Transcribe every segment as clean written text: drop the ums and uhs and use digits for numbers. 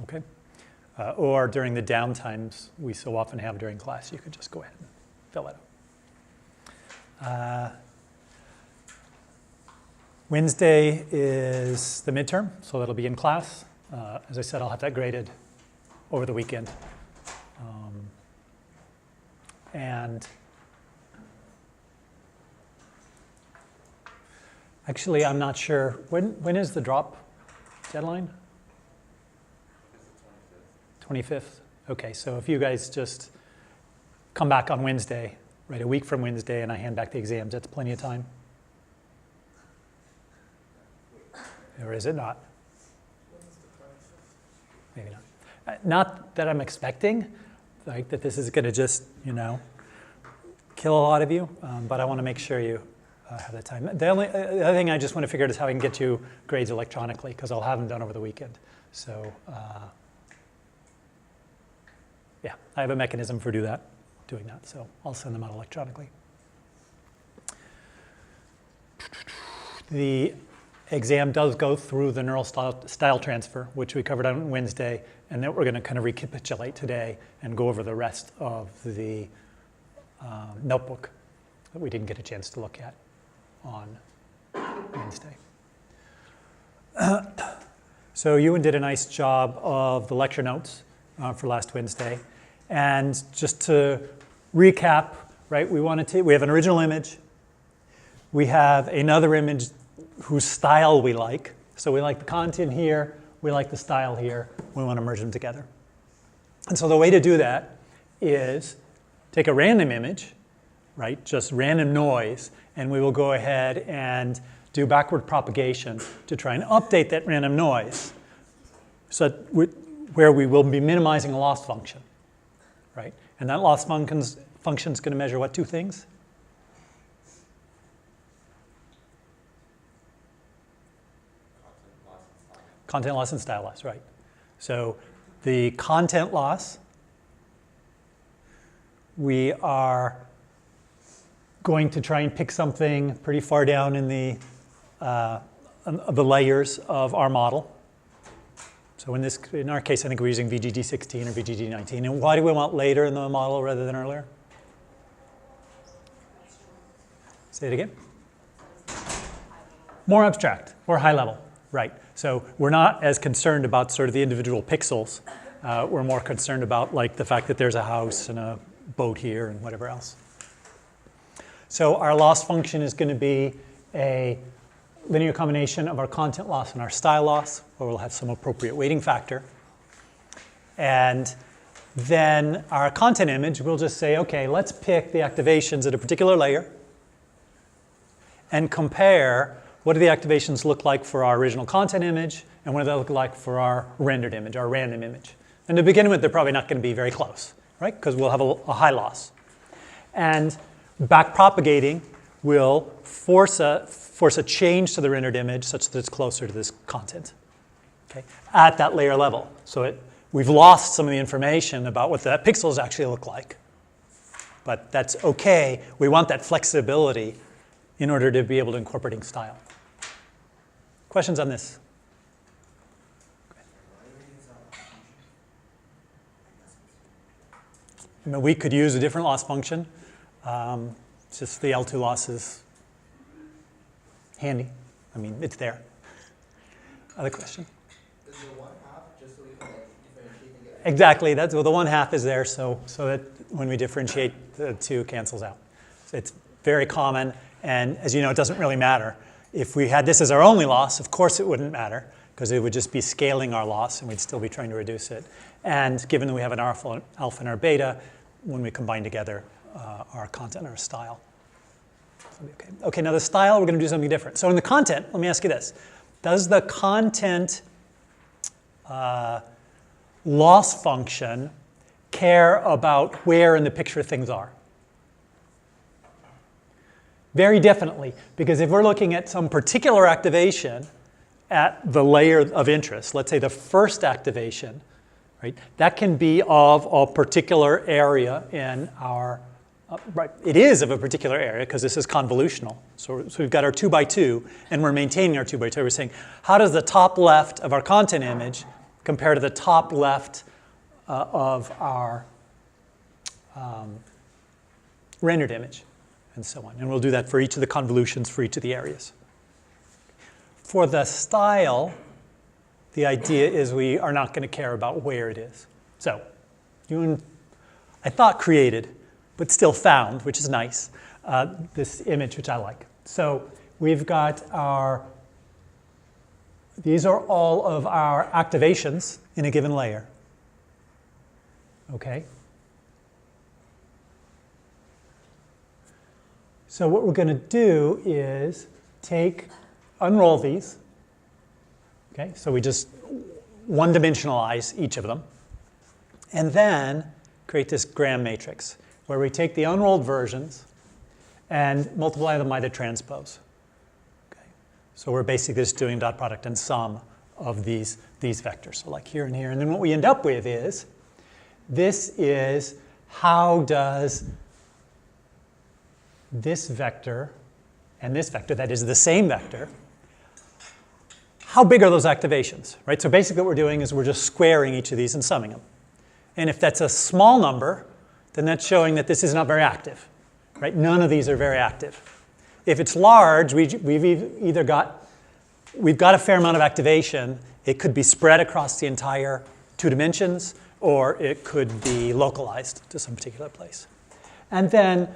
Okay. Or during the downtimes we so often have during class, you could just go ahead and fill it out. Wednesday is the midterm, so that'll be in class. As I said, I'll have that graded over the weekend. And actually, I'm not sure. When is the drop deadline? 25th. Okay, so if you guys just come back on Wednesday, right, a week from Wednesday, and I hand back the exams, that's plenty of time? Or is it not? Maybe not. Not that I'm expecting, like that this is going to just, kill a lot of you, but I want to make sure you have that time. The other thing I just want to figure out is how I can get you grades electronically, because I'll have them done over the weekend. So, yeah, I have a mechanism for doing that, so I'll send them out electronically. The exam does go through the neural style transfer, which we covered on Wednesday, and then we're going to kind of recapitulate today and go over the rest of the notebook that we didn't get a chance to look at on Wednesday. So Ewan did a nice job of the lecture notes for last Wednesday. And just to recap, right, we have an original image. We have another image whose style we like. So we like the content here, we like the style here, we want to merge them together. And so the way to do that is take a random image, right, just random noise, and we will go ahead and do backward propagation to try and update that random noise so where we will be minimizing a loss function, right? And that loss function is going to measure what, two things? Content loss and style loss, right. So the content loss, we are going to try and pick something pretty far down in the layers of our model. So in our case, I think we're using VGG16 or VGG19. And why do we want later in the model rather than earlier? Say it again. More abstract, more high level, right. So we're not as concerned about sort of the individual pixels. We're more concerned about like the fact that there's a house and a boat here and whatever else. So our loss function is going to be a linear combination of our content loss and our style loss, where we'll have some appropriate weighting factor. And then our content image, we'll just say, okay, let's pick the activations at a particular layer and compare what do the activations look like for our original content image and what do they look like for our rendered image, our random image. And to begin with, they're probably not going to be very close, right? Because we'll have a high loss. And back propagating will force a change to the rendered image such that it's closer to this content, okay, at that layer level. So we've lost some of the information about what the pixels actually look like. But that's okay. We want that flexibility in order to be able to incorporate style. Questions on this? I mean, we could use a different loss function. Just the L2 loss is handy. I mean, it's there. Other question? Is the 1/2 just so we can differentiate and get Exactly. Well, the 1/2 is there so that when we differentiate, the 2 cancels out. So it's very common, and as you know, it doesn't really matter. If we had this as our only loss, of course it wouldn't matter, because it would just be scaling our loss, and we'd still be trying to reduce it. And given that we have an alpha and our beta, when we combine together our content and our style. Okay, now the style, we're going to do something different. So in the content, let me ask you this. Does the content loss function care about where in the picture things are? Very definitely, because if we're looking at some particular activation at the layer of interest, let's say the first activation, right, that can be of a particular area in our, right, it is of a particular area because this is convolutional. So we've got our 2 by 2 and we're maintaining our 2 by 2. We're saying, how does the top left of our content image compare to the top left of our rendered image, and so on. And we'll do that for each of the convolutions for each of the areas. For the style, the idea is we are not going to care about where it is. So, I thought created, but still found, which is nice, this image, which I like. So we've got these are all of our activations in a given layer. Okay? So what we're going to do is unroll these. Okay? So we just one-dimensionalize each of them. And then create this gram matrix, where we take the unrolled versions and multiply them by the transpose. Okay? So we're basically just doing dot product and sum of these vectors, so like here and here. And then what we end up with is, this is how does this vector and this vector, that is the same vector, how big are those activations, right? So basically what we're doing is we're just squaring each of these and summing them. And if that's a small number, then that's showing that this is not very active, right? None of these are very active. If it's large, we've got a fair amount of activation. It could be spread across the entire 2 dimensions, or it could be localized to some particular place. And then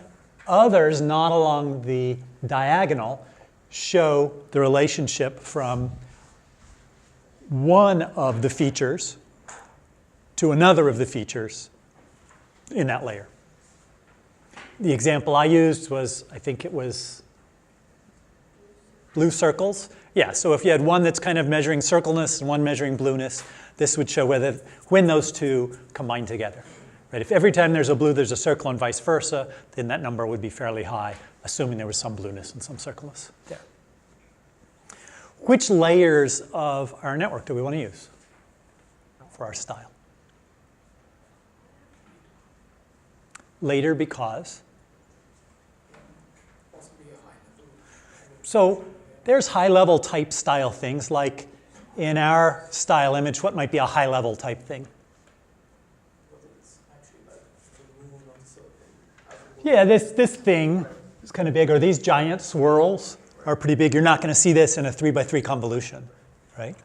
others, not along the diagonal, show the relationship from one of the features to another of the features in that layer. The example I used was, I think it was blue circles. Yeah, so if you had one that's kind of measuring circleness and one measuring blueness, this would show when those two combine together. Right? If every time there's a blue, there's a circle and vice versa, then that number would be fairly high, assuming there was some blueness and some circleness there. Which layers of our network do we want to use for our style? Later, because so there's high-level type style things, like in our style image, what might be a high-level type thing? Yeah, this thing is kind of big, or these giant swirls are pretty big. You're not going to see this in a 3x3 convolution, right?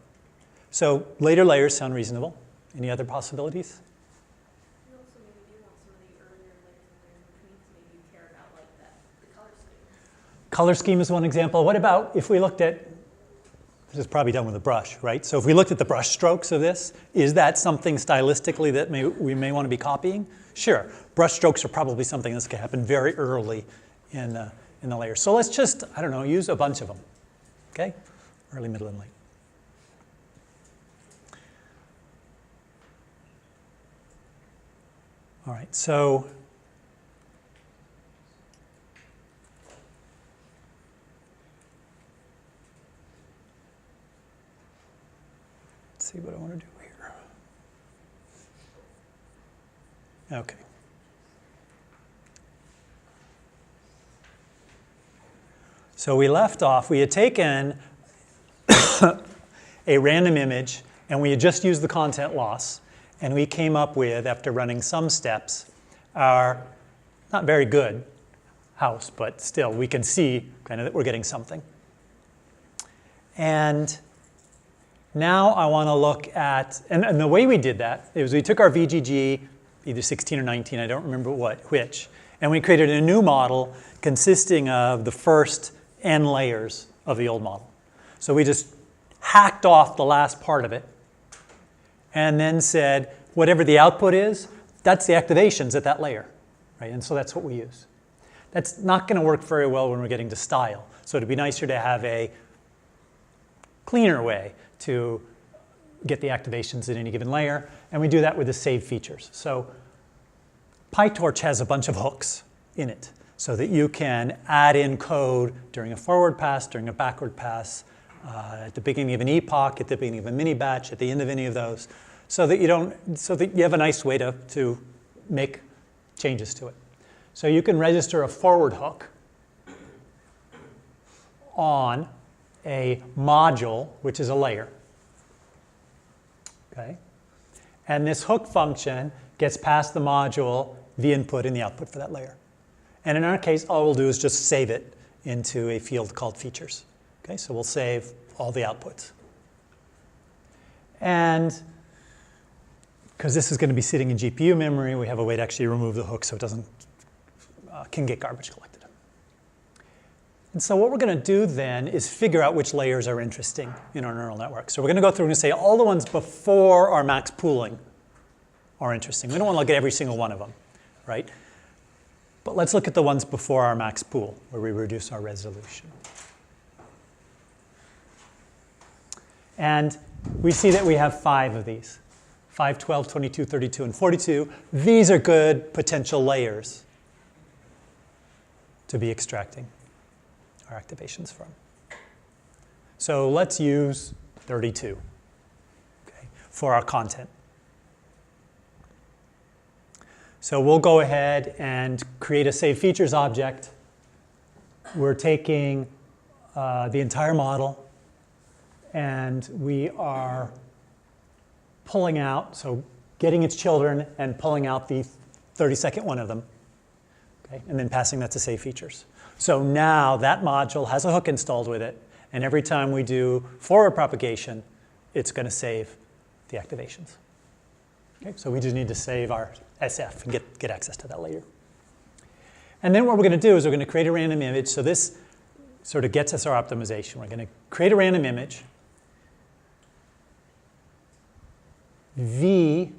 So later layers sound reasonable. Any other possibilities? You also maybe do want some of the earlier layers in between, so maybe you care about like the color scheme. Color scheme is one example. What about if we looked at, this is probably done with a brush, right? So if we looked at the brush strokes of this, is that something stylistically that we may want to be copying? Sure. Brush strokes are probably something that's going to happen very early in the layer. So let's just, I don't know, use a bunch of them. Okay? Early, middle, and late. All right, so let's see what I want to do here. Okay. So we left off, we had taken a random image and we had just used the content loss, and we came up with, after running some steps, our not very good house, but still we can see kind of that we're getting something. And now I want to look at, and the way we did that is we took our VGG, either 16 or 19, I don't remember which, and we created a new model consisting of the first n layers of the old model. So we just hacked off the last part of it and then said, whatever the output is, that's the activations at that layer, right? And so that's what we use. That's not going to work very well when we're getting to style. So it'd be nicer to have a cleaner way to get the activations in any given layer, and we do that with the save features. So PyTorch has a bunch of hooks in it so that you can add in code during a forward pass, during a backward pass, at the beginning of an epoch, at the beginning of a mini batch, at the end of any of those, so that you have a nice way to make changes to it. So you can register a forward hook on a module, which is a layer. Okay? And this hook function gets past the module, the input and the output for that layer. And in our case, all we'll do is just save it into a field called features. Okay, so we'll save all the outputs. And because this is going to be sitting in GPU memory, we have a way to actually remove the hook so it doesn't can get garbage collected. And so what we're going to do then is figure out which layers are interesting in our neural network. So we're going to go through and say all the ones before our max pooling are interesting. We don't want to look at every single one of them, right? But let's look at the ones before our max pool, where we reduce our resolution. And we see that we have 5 of these. 5, 12, 22, 32, and 42. These are good potential layers to be extracting our activations from. So let's use 32, okay, for our content. So we'll go ahead and create a save features object. We're taking the entire model, and we are pulling out, so getting its children and pulling out the 32nd one of them, okay, and then passing that to save features. So now that module has a hook installed with it, and every time we do forward propagation, it's going to save the activations. Okay, so we just need to save our SF and get access to that later. And then what we're going to do is we're going to create a random image. So this sort of gets us our optimization. We're going to create a random image. V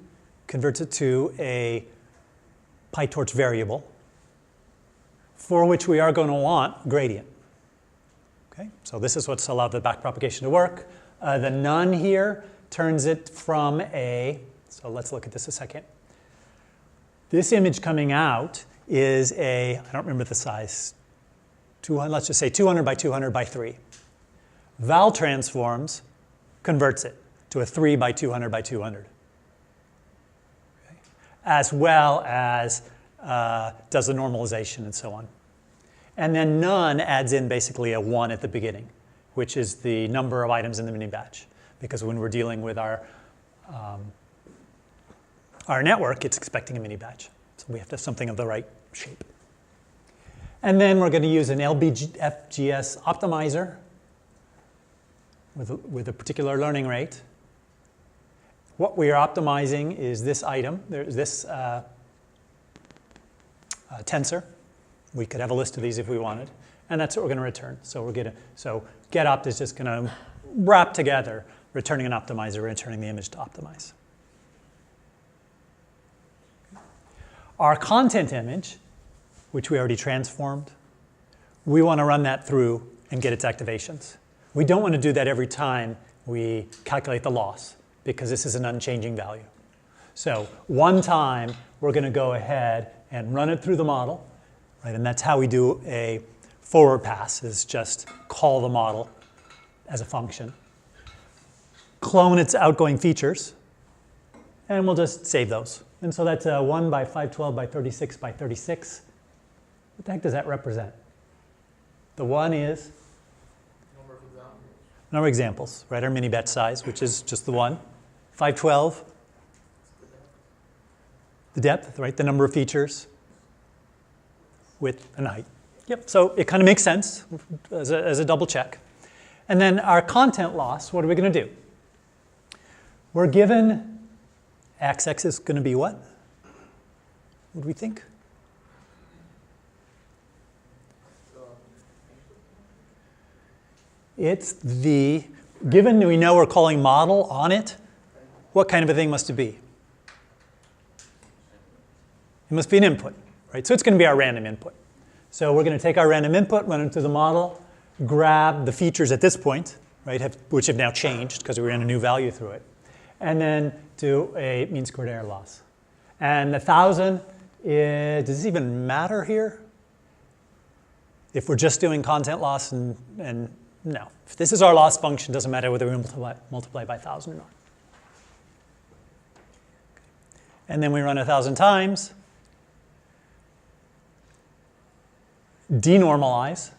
converts it to a PyTorch variable for which we are going to want gradient. Okay, so this is what's allowed the backpropagation to work. The none here turns it from a, so let's look at this a second. This image coming out is a, I don't remember the size, 200, let's just say 200 by 200 by 3. Val transforms converts it to a 3 by 200 by 200. Okay. As well as does the normalization and so on. And then none adds in basically a 1 at the beginning, which is the number of items in the mini batch. Because when we're dealing with our network, it's expecting a mini batch. So we have to have something of the right shape. And then we're going to use an LBFGS optimizer with a particular learning rate. What we are optimizing is this item. There's this tensor. We could have a list of these if we wanted. And that's what we're going to return. So getOpt is just going to wrap together returning an optimizer, returning the image to optimize. Our content image, which we already transformed, we want to run that through and get its activations. We don't want to do that every time we calculate the loss, because this is an unchanging value. So one time, we're going to go ahead and run it through the model, right? And that's how we do a forward pass, is just call the model as a function, clone its outgoing features, and we'll just save those. And so that's 1 by 512 by 36 by 36. What the heck does that represent? The 1 is number of examples, right? Our mini batch size, which is just the 1. 512, the depth, right? The number of features, width, and height. Yep, so it kind of makes sense as a double check. And then our content loss, what are we going to do? We're given x is going to be what? What do we think? It's the, given we know we're calling model on it, what kind of a thing must it be? It must be an input, right? So it's going to be our random input. So we're going to take our random input, run it through the model, grab the features at this point, right, which have now changed because we ran a new value through it, and then do a mean squared error loss. And 1,000, does this even matter here? If we're just doing content loss and no. If this is our loss function, it doesn't matter whether we multiply by 1,000 or not. And then we run 1,000 times, denormalize,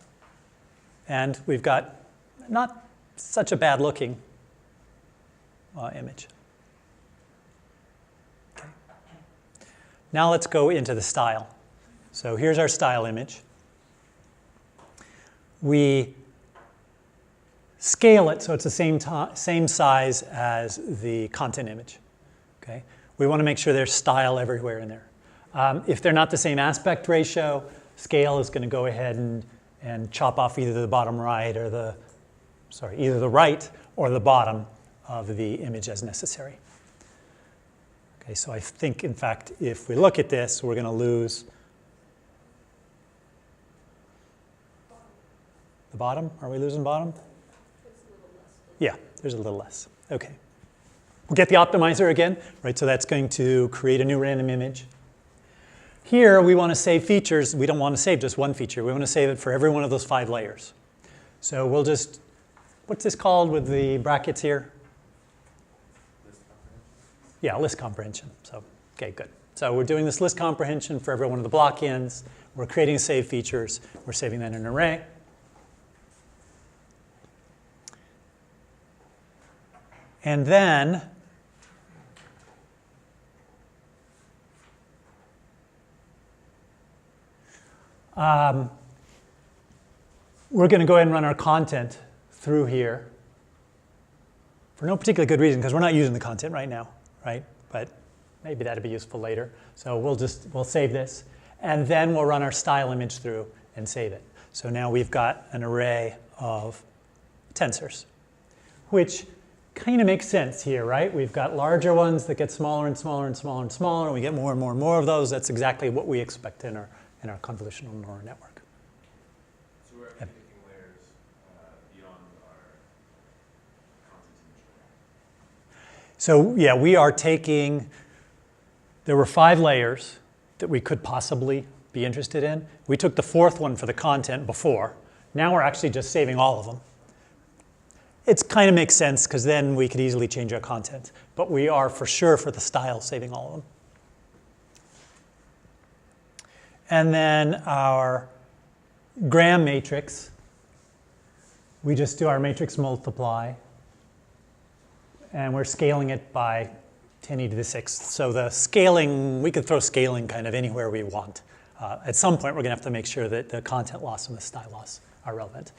and we've got not such a bad looking image. Now let's go into the style. So here's our style image. We scale it so it's the same size as the content image. Okay? We want to make sure there's style everywhere in there. If they're not the same aspect ratio, scale is going to go ahead and chop off either the bottom right or either the right or the bottom of the image as necessary. Okay, so I think, in fact, if we look at this, we're going to lose the bottom. Are we losing bottom? Yeah, there's a little less. Okay. We'll get the optimizer again, right? So that's going to create a new random image. Here, we want to save features. We don't want to save just one feature. We want to save it for every one of those 5 layers. So we'll just, what's this called with the brackets here? Yeah, list comprehension. So, okay, good. So we're doing this list comprehension for every one of the block ends. We're creating save features. We're saving that in an array. And then we're going to go ahead and run our content through here for no particular good reason, because we're not using the content right now, right? But maybe that'll be useful later. So we'll save this, and then we'll run our style image through and save it. So now we've got an array of tensors, which kind of makes sense here, right? We've got larger ones that get smaller and smaller and smaller and smaller, and we get more and more and more of those. That's exactly what we expect in our convolutional neural network. So we're actually taking layers beyond our content image. So yeah, we are taking, there were 5 layers that we could possibly be interested in. We took the 4th one for the content before. Now we're actually just saving all of them. It kind of makes sense, because then we could easily change our content. But we are for sure for the style saving all of them. And then our gram matrix, we just do our matrix multiply. And we're scaling it by 10e to the 6th. So the scaling, we could throw scaling kind of anywhere we want. At some point, we're going to have to make sure that the content loss and the style loss are relevant.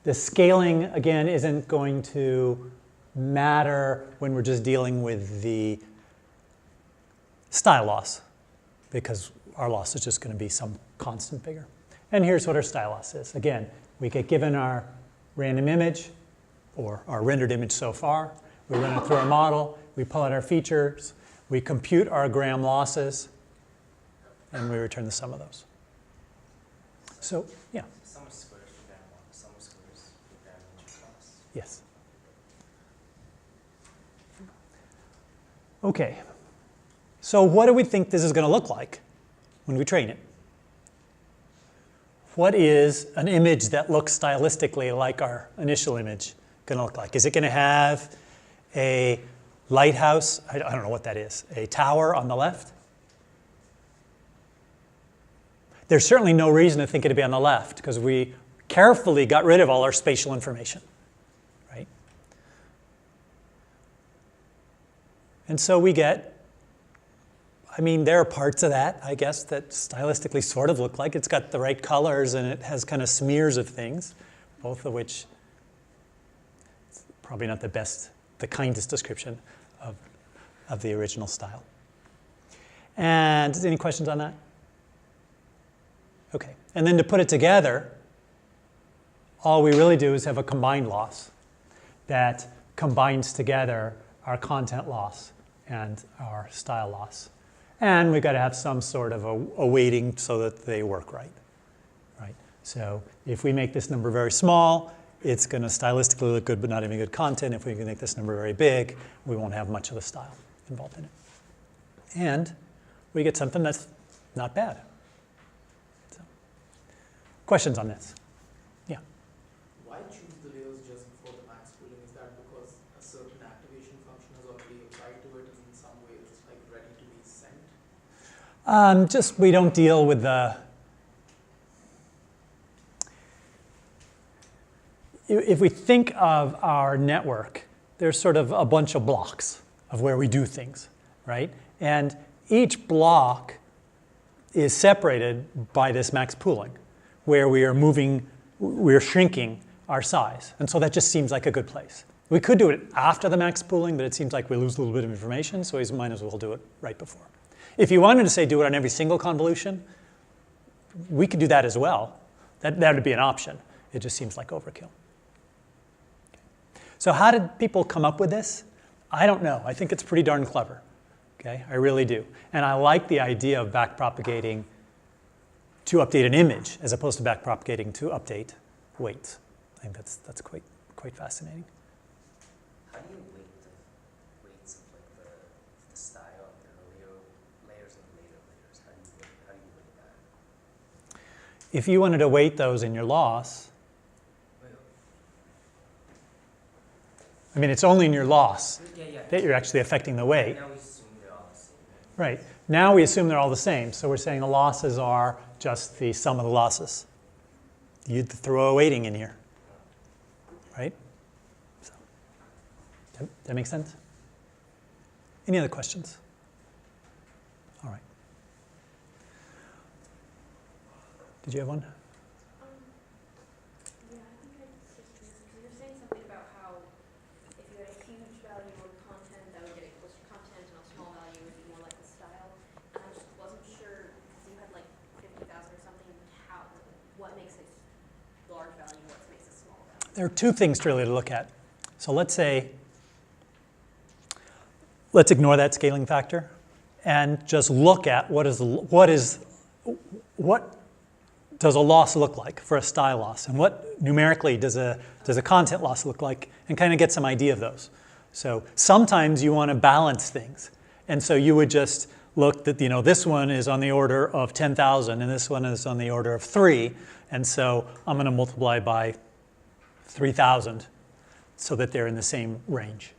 The scaling, again, isn't going to matter when we're just dealing with the style loss, because our loss is just going to be some constant figure. And here's what our style loss is. Again, we get given our random image, or our rendered image so far. We run it through our model. We pull out our features. We compute our gram losses. And we return the sum of those. So, yeah. Sum of squares for gram 1, sum of squares for gram 1 class. Yes. Okay. So what do we think this is going to look like when we train it? What is an image that looks stylistically like our initial image going to look like? Is it going to have a lighthouse? I don't know what that is. A tower on the left? There's certainly no reason to think it'd be on the left, because we carefully got rid of all our spatial information, right? And so we get, I mean, there are parts of that, I guess, that stylistically sort of look like it's got the right colors and it has kind of smears of things, both of which is probably not the kindest description of the original style. And any questions on that? Okay, and then to put it together, all we really do is have a combined loss that combines together our content loss and our style loss. And we've got to have some sort of a weighting so that they work right. So if we make this number very small, it's going to stylistically look good but not having good content. If we can make this number very big, we won't have much of the style involved in it. And we get something that's not bad. So, questions on this? Yeah. Why choose the layers just before the max pooling? Is that because a certain activation function is already applied to it and in some way it's like ready to be sent? Just we don't deal with the... If we think of our network, there's sort of a bunch of blocks of where we do things, right? And each block is separated by this max pooling, where we're shrinking our size. And so that just seems like a good place. We could do it after the max pooling, but it seems like we lose a little bit of information, so we might as well do it right before. If you wanted to say do it on every single convolution, we could do that as well. That would be an option. It just seems like overkill. So how did people come up with this? I don't know. I think it's pretty darn clever. Okay, I really do. And I like the idea of backpropagating to update an image as opposed to backpropagating to update weights. I think that's quite fascinating. How do you weight the weights of like the style of the earlier layers and the later layers? How do you weight that? If you wanted to weight those in your loss, I mean, it's only in your loss that you're actually affecting the weight. Now we assume they're all the same. Right. Now we assume they're all the same. So we're saying the losses are just the sum of the losses. You'd throw a weighting in here. Right? So, that makes sense? Any other questions? All right. Did you have one? Yeah, I think I just because you're saying something about how if you had a huge value of content, that would get it closer to content, and a small value would be more like the style. And I just wasn't sure because you had like 50,000 or something. What makes it large value? What makes it small value? There are two things really to look at. So let's ignore that scaling factor and just look at what does a loss look like for a style loss, and what numerically does a content loss look like, and kind of get some idea of those. So sometimes you want to balance things, and so you would just look that this one is on the order of 10,000 and this one is on the order of 3, and so I'm going to multiply by 3,000 so that they're in the same range.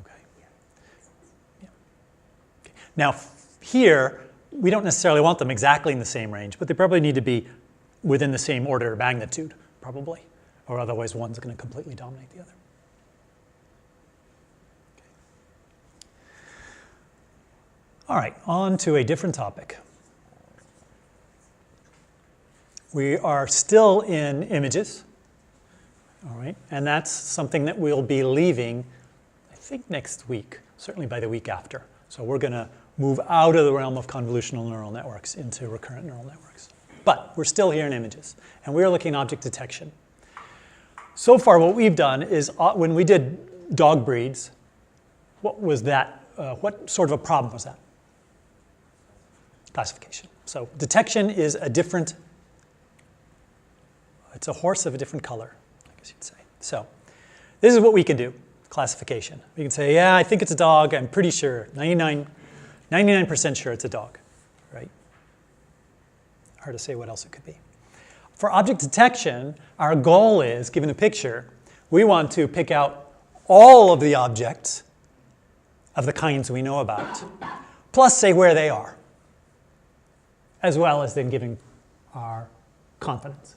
Okay. Yeah. Okay. Now here we don't necessarily want them exactly in the same range, but they probably need to be within the same order of magnitude, probably, or otherwise one's going to completely dominate the other. Okay. All right, on to a different topic. We are still in images, all right, and that's something that we'll be leaving, I think, next week, certainly by the week after. So we're going to move out of the realm of convolutional neural networks into recurrent neural networks. But we're still here in images, and we're looking at object detection. So far, what we've done is when we did dog breeds, what was that? What sort of a problem was that? Classification. So detection is it's a horse of a different color, I guess you'd say. So this is what we can do, classification. We can say, yeah, I think it's a dog. I'm pretty sure, 99% sure it's a dog, right? Hard to say what else it could be. For object detection, our goal is, given a picture, we want to pick out all of the objects of the kinds we know about, plus say where they are, as well as then giving our confidence.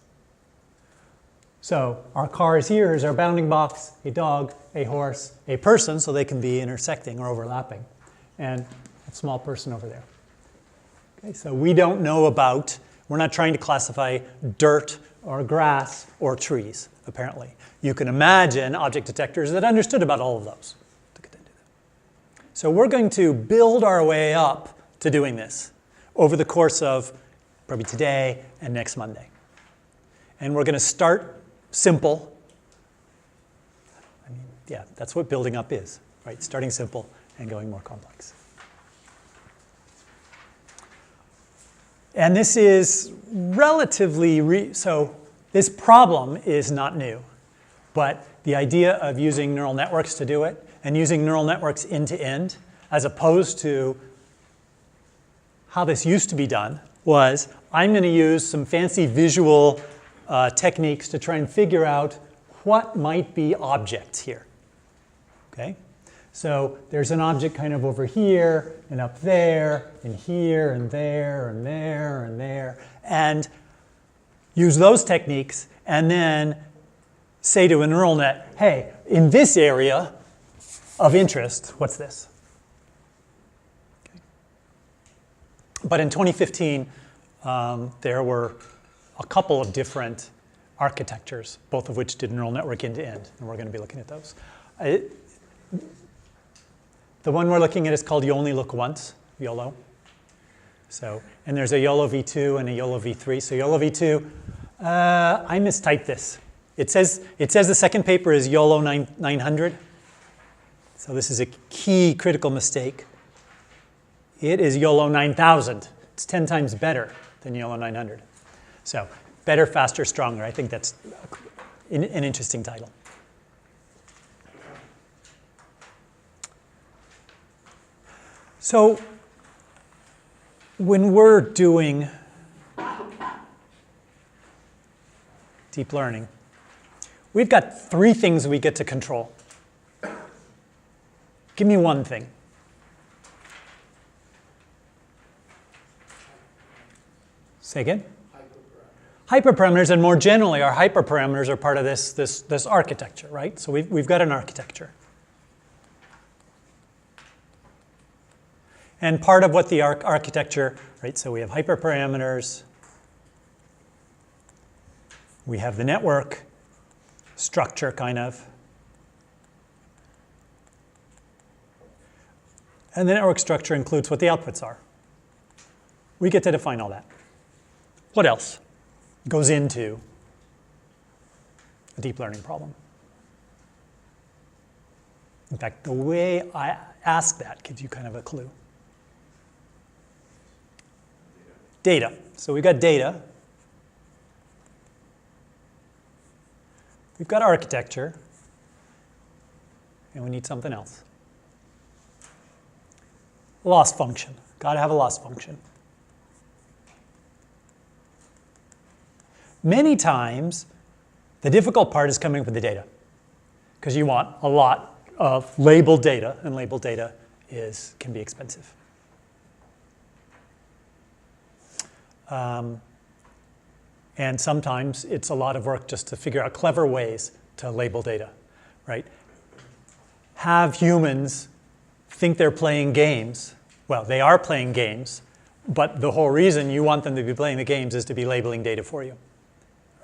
So our cars here is our bounding box, a dog, a horse, a person, so they can be intersecting or overlapping, and a small person over there. Okay, so we don't know about, we're not trying to classify dirt or grass or trees, apparently. You can imagine object detectors that understood about all of those. So we're going to build our way up to doing this over the course of probably today and next Monday. And we're going to start simple. I mean, yeah, that's what building up is, right? Starting simple and going more complex. And this is relatively, so this problem is not new, but the idea of using neural networks to do it and using neural networks end to end, as opposed to how this used to be done, was I'm going to use some fancy visual techniques to try and figure out what might be objects here. Okay? So there's an object kind of over here, and up there, and here, and there, and there, and there, and use those techniques, and then say to a neural net, hey, in this area of interest, what's this? Okay. But in 2015, there were a couple of different architectures, both of which did neural network end-to-end, and we're going to be looking at those. The one we're looking at is called You Only Look Once, YOLO. So, and there's a YOLO v2 and a YOLO v3. So YOLO v2, I mistyped this. It says the second paper is YOLO 900. So this is a key critical mistake. It is YOLO 9000. It's 10 times better than YOLO 900. So better, faster, stronger. I think that's an interesting title. So when we're doing deep learning, we've got 3 things we get to control. Give me one thing. Say again? Hyperparameters, and more generally, our hyperparameters are part of this architecture, right? So we've got an architecture. And part of what the architecture, right, so we have hyperparameters, we have the network structure, kind of. And the network structure includes what the outputs are. We get to define all that. What else goes into a deep learning problem? In fact, the way I ask that gives you kind of a clue. Data. So we've got data. We've got architecture. And we need something else. Loss function. Got to have a loss function. Many times, the difficult part is coming up with the data, because you want a lot of labeled data, and labeled data can be expensive. And sometimes it's a lot of work just to figure out clever ways to label data, right? Have humans think they're playing games. Well, they are playing games, but the whole reason you want them to be playing the games is to be labeling data for you.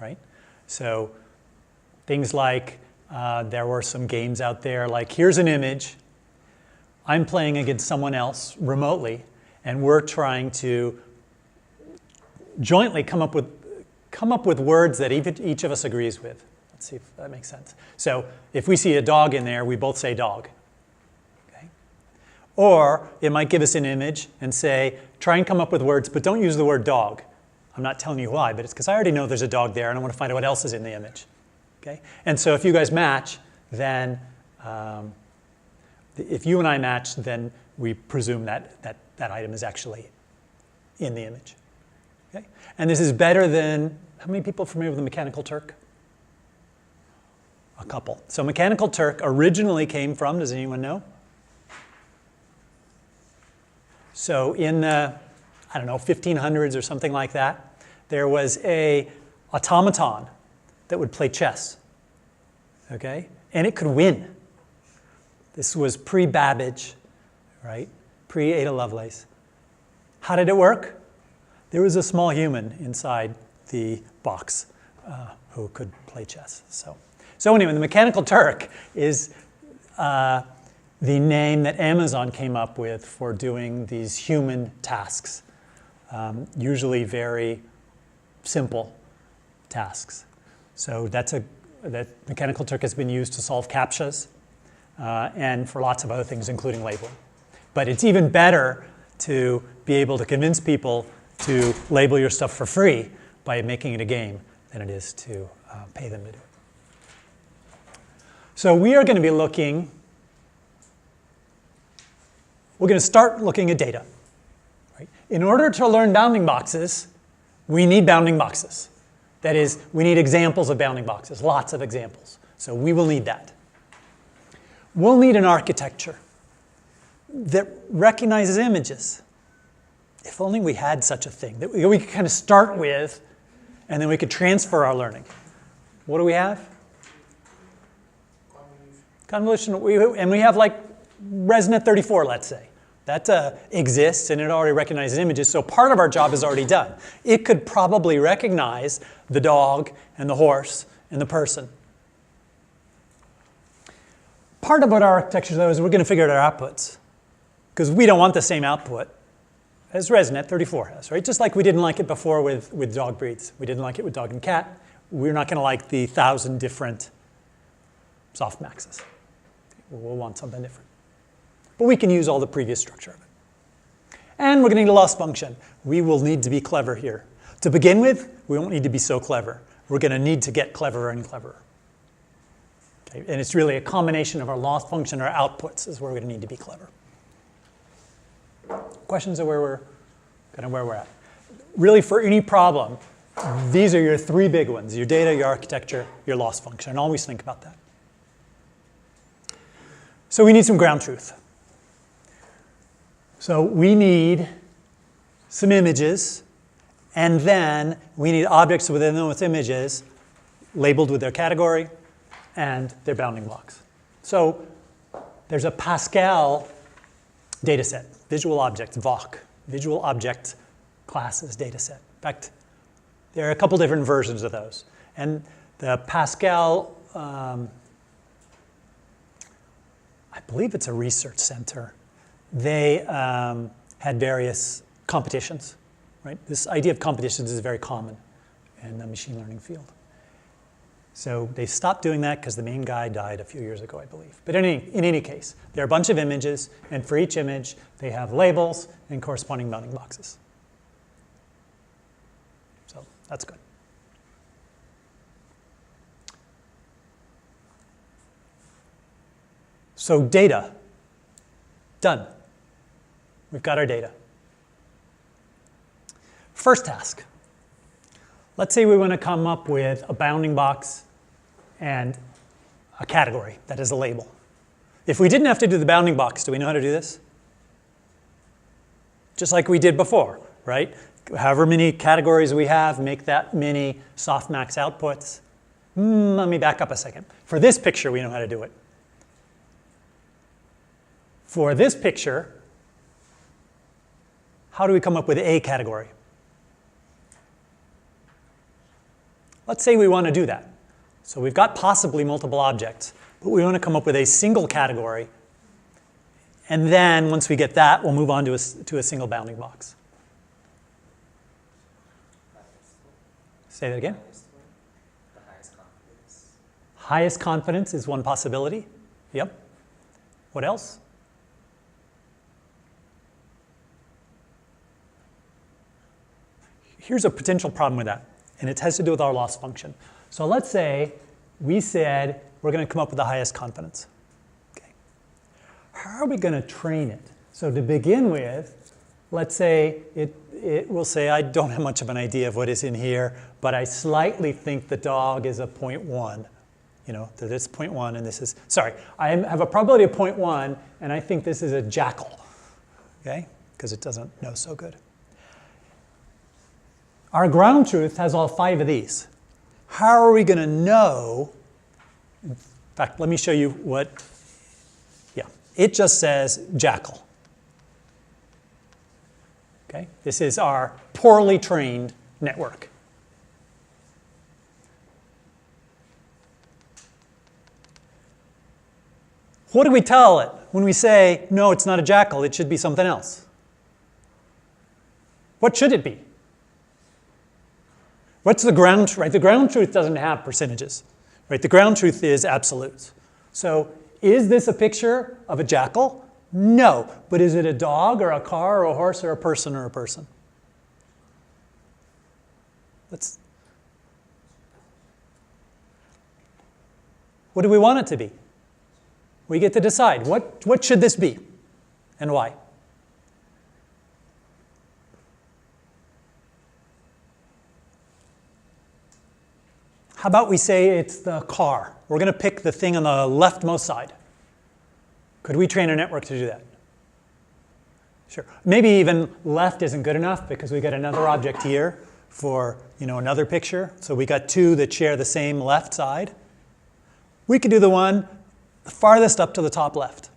Right? So things like there were some games out there like, here's an image. I'm playing against someone else remotely, and we're trying to jointly come up with words that each of us agrees with. Let's see if that makes sense. So if we see a dog in there, we both say dog. Okay? Or it might give us an image and say, try and come up with words, but don't use the word dog. I'm not telling you why, but it's because I already know there's a dog there and I want to find out what else is in the image. Okay? And so if you guys match, then if you and I match, then we presume that item is actually in the image. Okay? And this is better than, how many people are familiar with the Mechanical Turk? A couple. So Mechanical Turk originally came from, does anyone know? So in the, I don't know, 1500s or something like that, there was a automaton that would play chess, okay? And it could win. This was pre-Babbage, right? Pre-Ada Lovelace. How did it work? There was a small human inside the box who could play chess. So anyway, the Mechanical Turk is the name that Amazon came up with for doing these human tasks, usually very simple tasks. So that Mechanical Turk has been used to solve CAPTCHAs and for lots of other things, including labeling. But it's even better to be able to convince people to label your stuff for free by making it a game than it is to pay them to do it. So we are going to be looking. We're going to start looking at data. Right? In order to learn bounding boxes, we need bounding boxes. That is, we need examples of bounding boxes, lots of examples. So we will need that. We'll need an architecture that recognizes images. If only we had such a thing, that we could kind of start with, and then we could transfer our learning. What do we have? Convolution. And we have like ResNet 34, let's say. That exists, and it already recognizes images, so part of our job is already done. It could probably recognize the dog and the horse and the person. Part of what our architecture, though, is we're going to figure out our outputs, because we don't want the same output as ResNet 34 has, right? Just like we didn't like it before with dog breeds. We didn't like it with dog and cat. We're not going to like the 1,000 different softmaxes. We'll want something different. But we can use all the previous structure of it. And we're going to need a loss function. We will need to be clever here. To begin with, we won't need to be so clever. We're going to need to get cleverer and cleverer. Okay? And it's really a combination of our loss function and our outputs is where we're going to need to be clever. Questions of where we're at. Really, for any problem, these are your three big ones: your data, your architecture, your loss function. And always think about that. So we need some ground truth. So we need some images, and then we need objects within those images labeled with their category and their bounding blocks. So there's a Pascal dataset, visual object, VOC, visual object classes dataset. In fact, there are a couple different versions of those. And the Pascal, I believe it's a research center. They had various competitions, right? This idea of competitions is very common in the machine learning field. So they stopped doing that because the main guy died a few years ago, I believe. But in any case, there are a bunch of images, and for each image, they have labels and corresponding bounding boxes. So that's good. So data, done. We've got our data. First task. Let's say we want to come up with a bounding box and a category that is a label. If we didn't have to do the bounding box, do we know how to do this? Just like we did before, right? However many categories we have, make that many softmax outputs. Let me back up a second. For this picture, we know how to do it. For this picture, how do we come up with a category? Let's say we want to do that. So we've got possibly multiple objects, but we want to come up with a single category. And then once we get that, we'll move on to a single bounding box. Say that again? The highest confidence. Highest confidence is one possibility. Yep. What else? Here's a potential problem with that, and it has to do with our loss function. So let's say we said we're going to come up with the highest confidence. Okay. How are we going to train it? So to begin with, let's say it will say, I don't have much of an idea of what is in here, but I slightly think the dog is a 0.1. You know, that it's 0.1 and this is, sorry, I have a probability of 0.1 and I think this is a jackal, okay? Because it doesn't know so good. Our ground truth has all 5 of these. How are we going to know? In fact, let me show you what, yeah, it just says jackal. Okay, this is our poorly trained network. What do we tell it when we say, no, it's not a jackal, it should be something else? What should it be? What's the ground truth? Right? The ground truth doesn't have percentages. Right? The ground truth is absolutes. So is this a picture of a jackal? No. But is it a dog or a car or a horse or a person or a person? What do we want it to be? We get to decide. What should this be and why? How about we say it's the car? We're going to pick the thing on the leftmost side. Could we train a network to do that? Sure. Maybe even left isn't good enough because we got another object here for another picture. So we got 2 that share the same left side. We could do the one farthest up to the top left.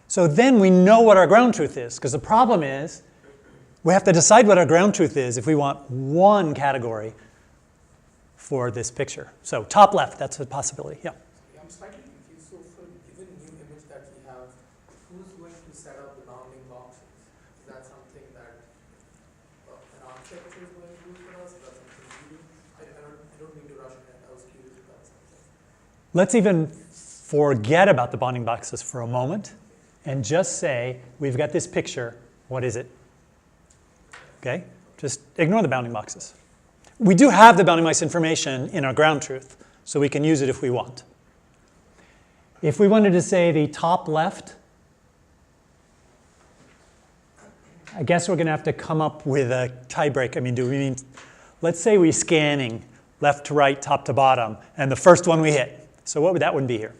So then we know what our ground truth is, because the problem is we have to decide what our ground truth is if we want one category for this picture. So top left, that's a possibility. Yeah. I'm slightly confused. So for given new image that we have, who's going to set up the bounding boxes? Is that something that an architecture is going to do for us? Is that something we do? I don't mean to rush ahead. I was curious about something. Let's even forget about the bounding boxes for a moment and just say we've got this picture. What is it? Okay? Just ignore the bounding boxes. We do have the bounding box information in our ground truth, so we can use it if we want. If we wanted to say the top left, I guess we're going to have to come up with a tiebreak. I mean, do we mean, let's say we're scanning left to right, top to bottom, and the first one we hit. So what would that one be here?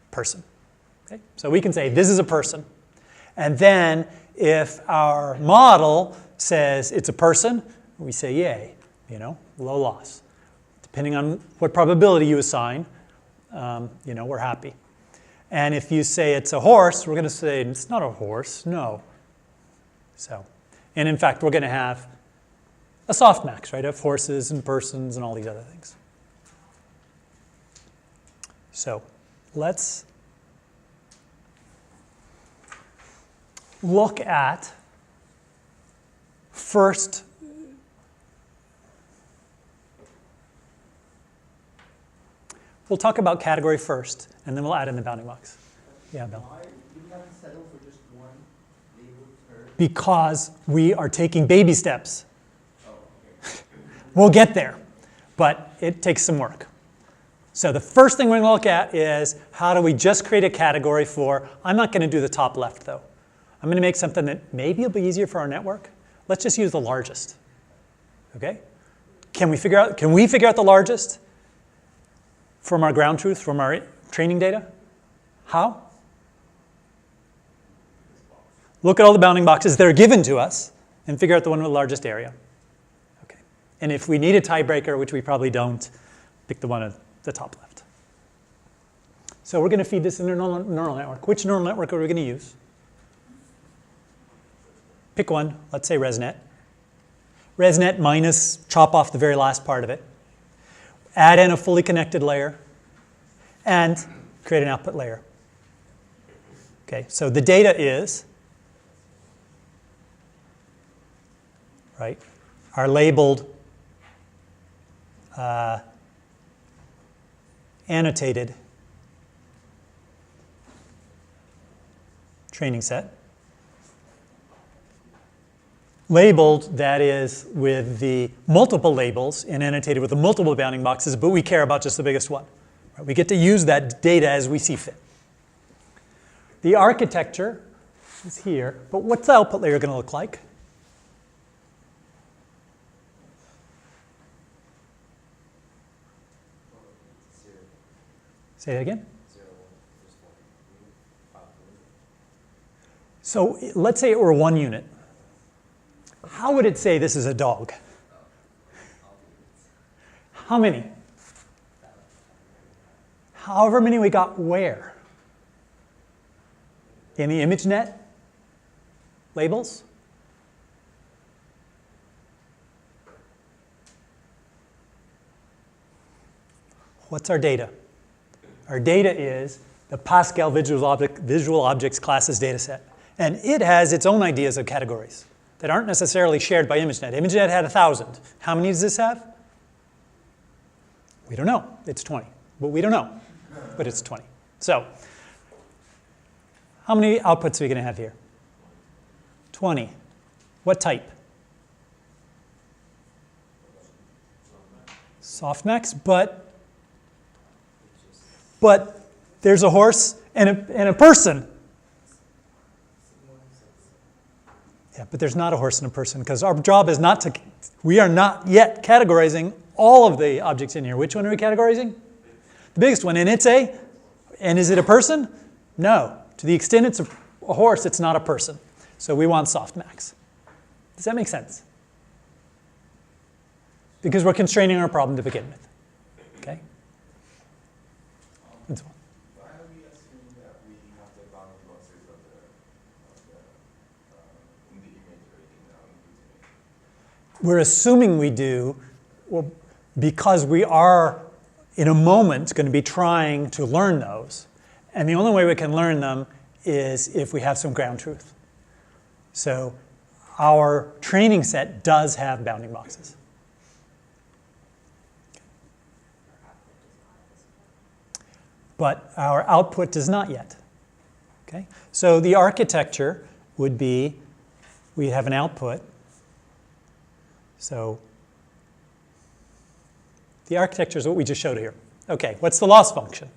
Person. Okay? So we can say this is a person. And then if our model says it's a person, we say yay, low loss. Depending on what probability you assign, we're happy. And if you say it's a horse, we're going to say it's not a horse, no. So, and in fact, we're going to have a softmax, right, of horses and persons and all these other things. So let's look at first we'll talk about category first, and then we'll add in the bounding box. Yeah, Bill. Why do you have to settle for just one label per? Because we are taking baby steps. Oh, okay. We'll get there, but it takes some work. So the first thing we're going to look at is how do we just create a category for, I'm not going to do the top left though. I'm going to make something that maybe will be easier for our network. Let's just use the largest. Okay? Can we figure out the largest from our ground truth, from our training data? How? Look at all the bounding boxes that are given to us and figure out the one with the largest area. Okay. And if we need a tiebreaker, which we probably don't, pick the one at the top left. So we're going to feed this in a neural network. Which neural network are we going to use? Pick one. Let's say ResNet. ResNet minus chop off the very last part of it. Add in a fully connected layer. And create an output layer. Okay, so the data is, right, our labeled annotated training set. Labeled, that is, with the multiple labels and annotated with the multiple bounding boxes, but we care about just the biggest one. Right? We get to use that data as we see fit. The architecture is here, but what's the output layer going to look like? Say that again? 0, 1, 1. So let's say it were 1 unit. How would it say this is a dog? How many? However many we got where? In the ImageNet labels? What's our data? Our data is the Pascal Visual Objects Classes dataset. And it has its own ideas of categories that aren't necessarily shared by ImageNet. ImageNet had 1,000. How many does this have? We don't know. It's 20. But we don't know. But it's 20. So how many outputs are we going to have here? 20. What type? Softmax, but there's a horse and a person. Yeah, but there's not a horse and a person because our job is not to, we are not yet categorizing all of the objects in here. Which one are we categorizing? The biggest one, and is it a person? No. To the extent it's a horse, it's not a person. So we want softmax. Does that make sense? Because we're constraining our problem to begin with. Okay? Why are we assuming that we have the bounding box we're assuming we do, well, because we are, in a moment, going to be trying to learn those. And the only way we can learn them is if we have some ground truth. So our training set does have bounding boxes. But our output does not yet. Okay? So the architecture would be, we have an output. So the architecture is what we just showed here. Okay, what's the loss function?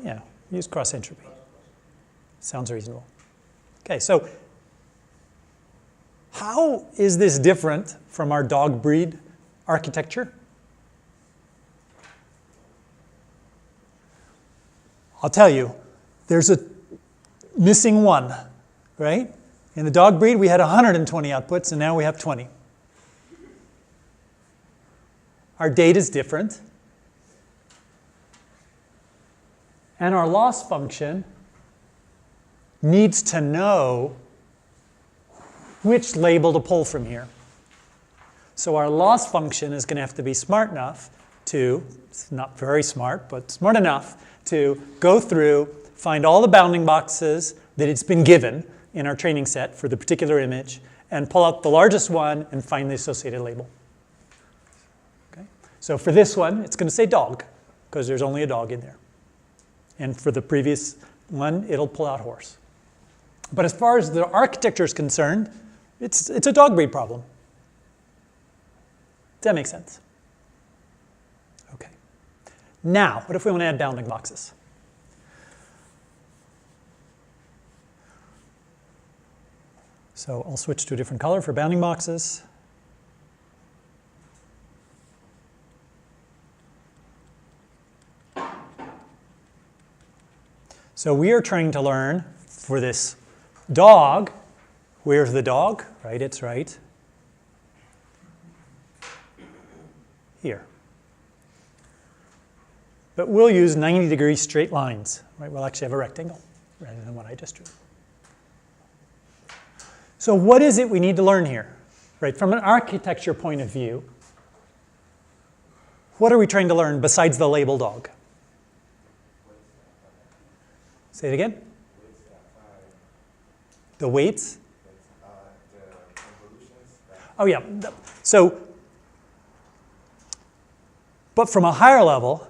Yeah, use cross entropy. Sounds reasonable. Okay, so how is this different from our dog breed architecture? I'll tell you, there's a missing one, right? In the dog breed, we had 120 outputs, and now we have 20. Our data is different. And our loss function needs to know which label to pull from here. So our loss function is going to have to be smart enough to, it's not very smart, but smart enough to go through, find all the bounding boxes that it's been given in our training set for the particular image, and pull out the largest one and find the associated label. Okay? So for this one, it's going to say dog, because there's only a dog in there. And for the previous one, it'll pull out horse. But as far as the architecture is concerned, it's a dog breed problem. Does that make sense? Okay. Now, what if we want to add bounding boxes? So I'll switch to a different color for bounding boxes. So we are trying to learn for this dog, where's the dog? Right, it's right here. But we'll use 90-degree straight lines, right? We'll actually have a rectangle rather than what I just drew. So what is it we need to learn here? Right, from an architecture point of view, what are we trying to learn besides the label dog? Say it again. The weights? Oh yeah. So, but from a higher level,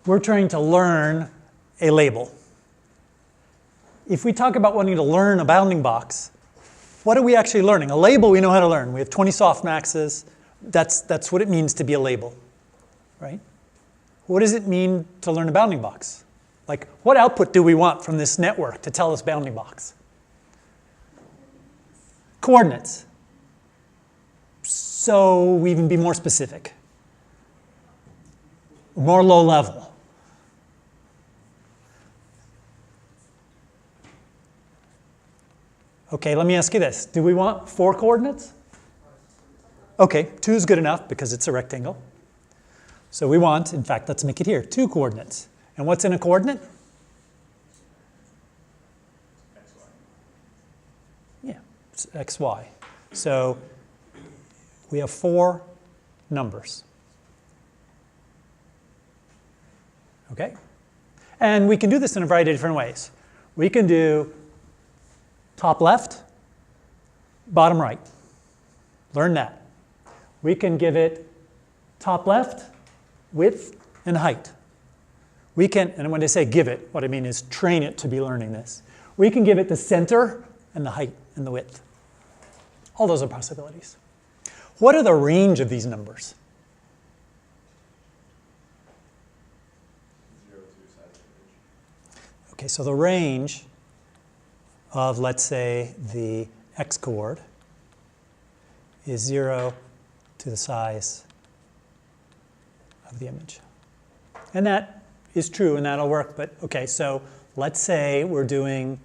we're trying to learn a label. If we talk about wanting to learn a bounding box, what are we actually learning? A label we know how to learn. We have 20 softmaxes. That's what it means to be a label, right? What does it mean to learn a bounding box? Like, what output do we want from this network to tell us bounding box? Coordinates. So we even be more specific. More low level. Okay, let me ask you this. Do we want 4 coordinates? Okay, 2 is good enough because it's a rectangle. So we want, in fact, let's make it here, 2 coordinates. And what's in a coordinate? XY. Yeah, it's XY. So we have 4 numbers. Okay? And we can do this in a variety of different ways. We can do top left, bottom right. Learn that. We can give it top left, width, and height. We can, and when I say give it, what I mean is train it to be learning this. We can give it the center and the height and the width. All those are possibilities. What are the range of these numbers? 0 to size of image. Okay, so the range of, let's say, the x coord is 0 to the size of the image. And that is true, and that'll work. But okay, so let's say we're doing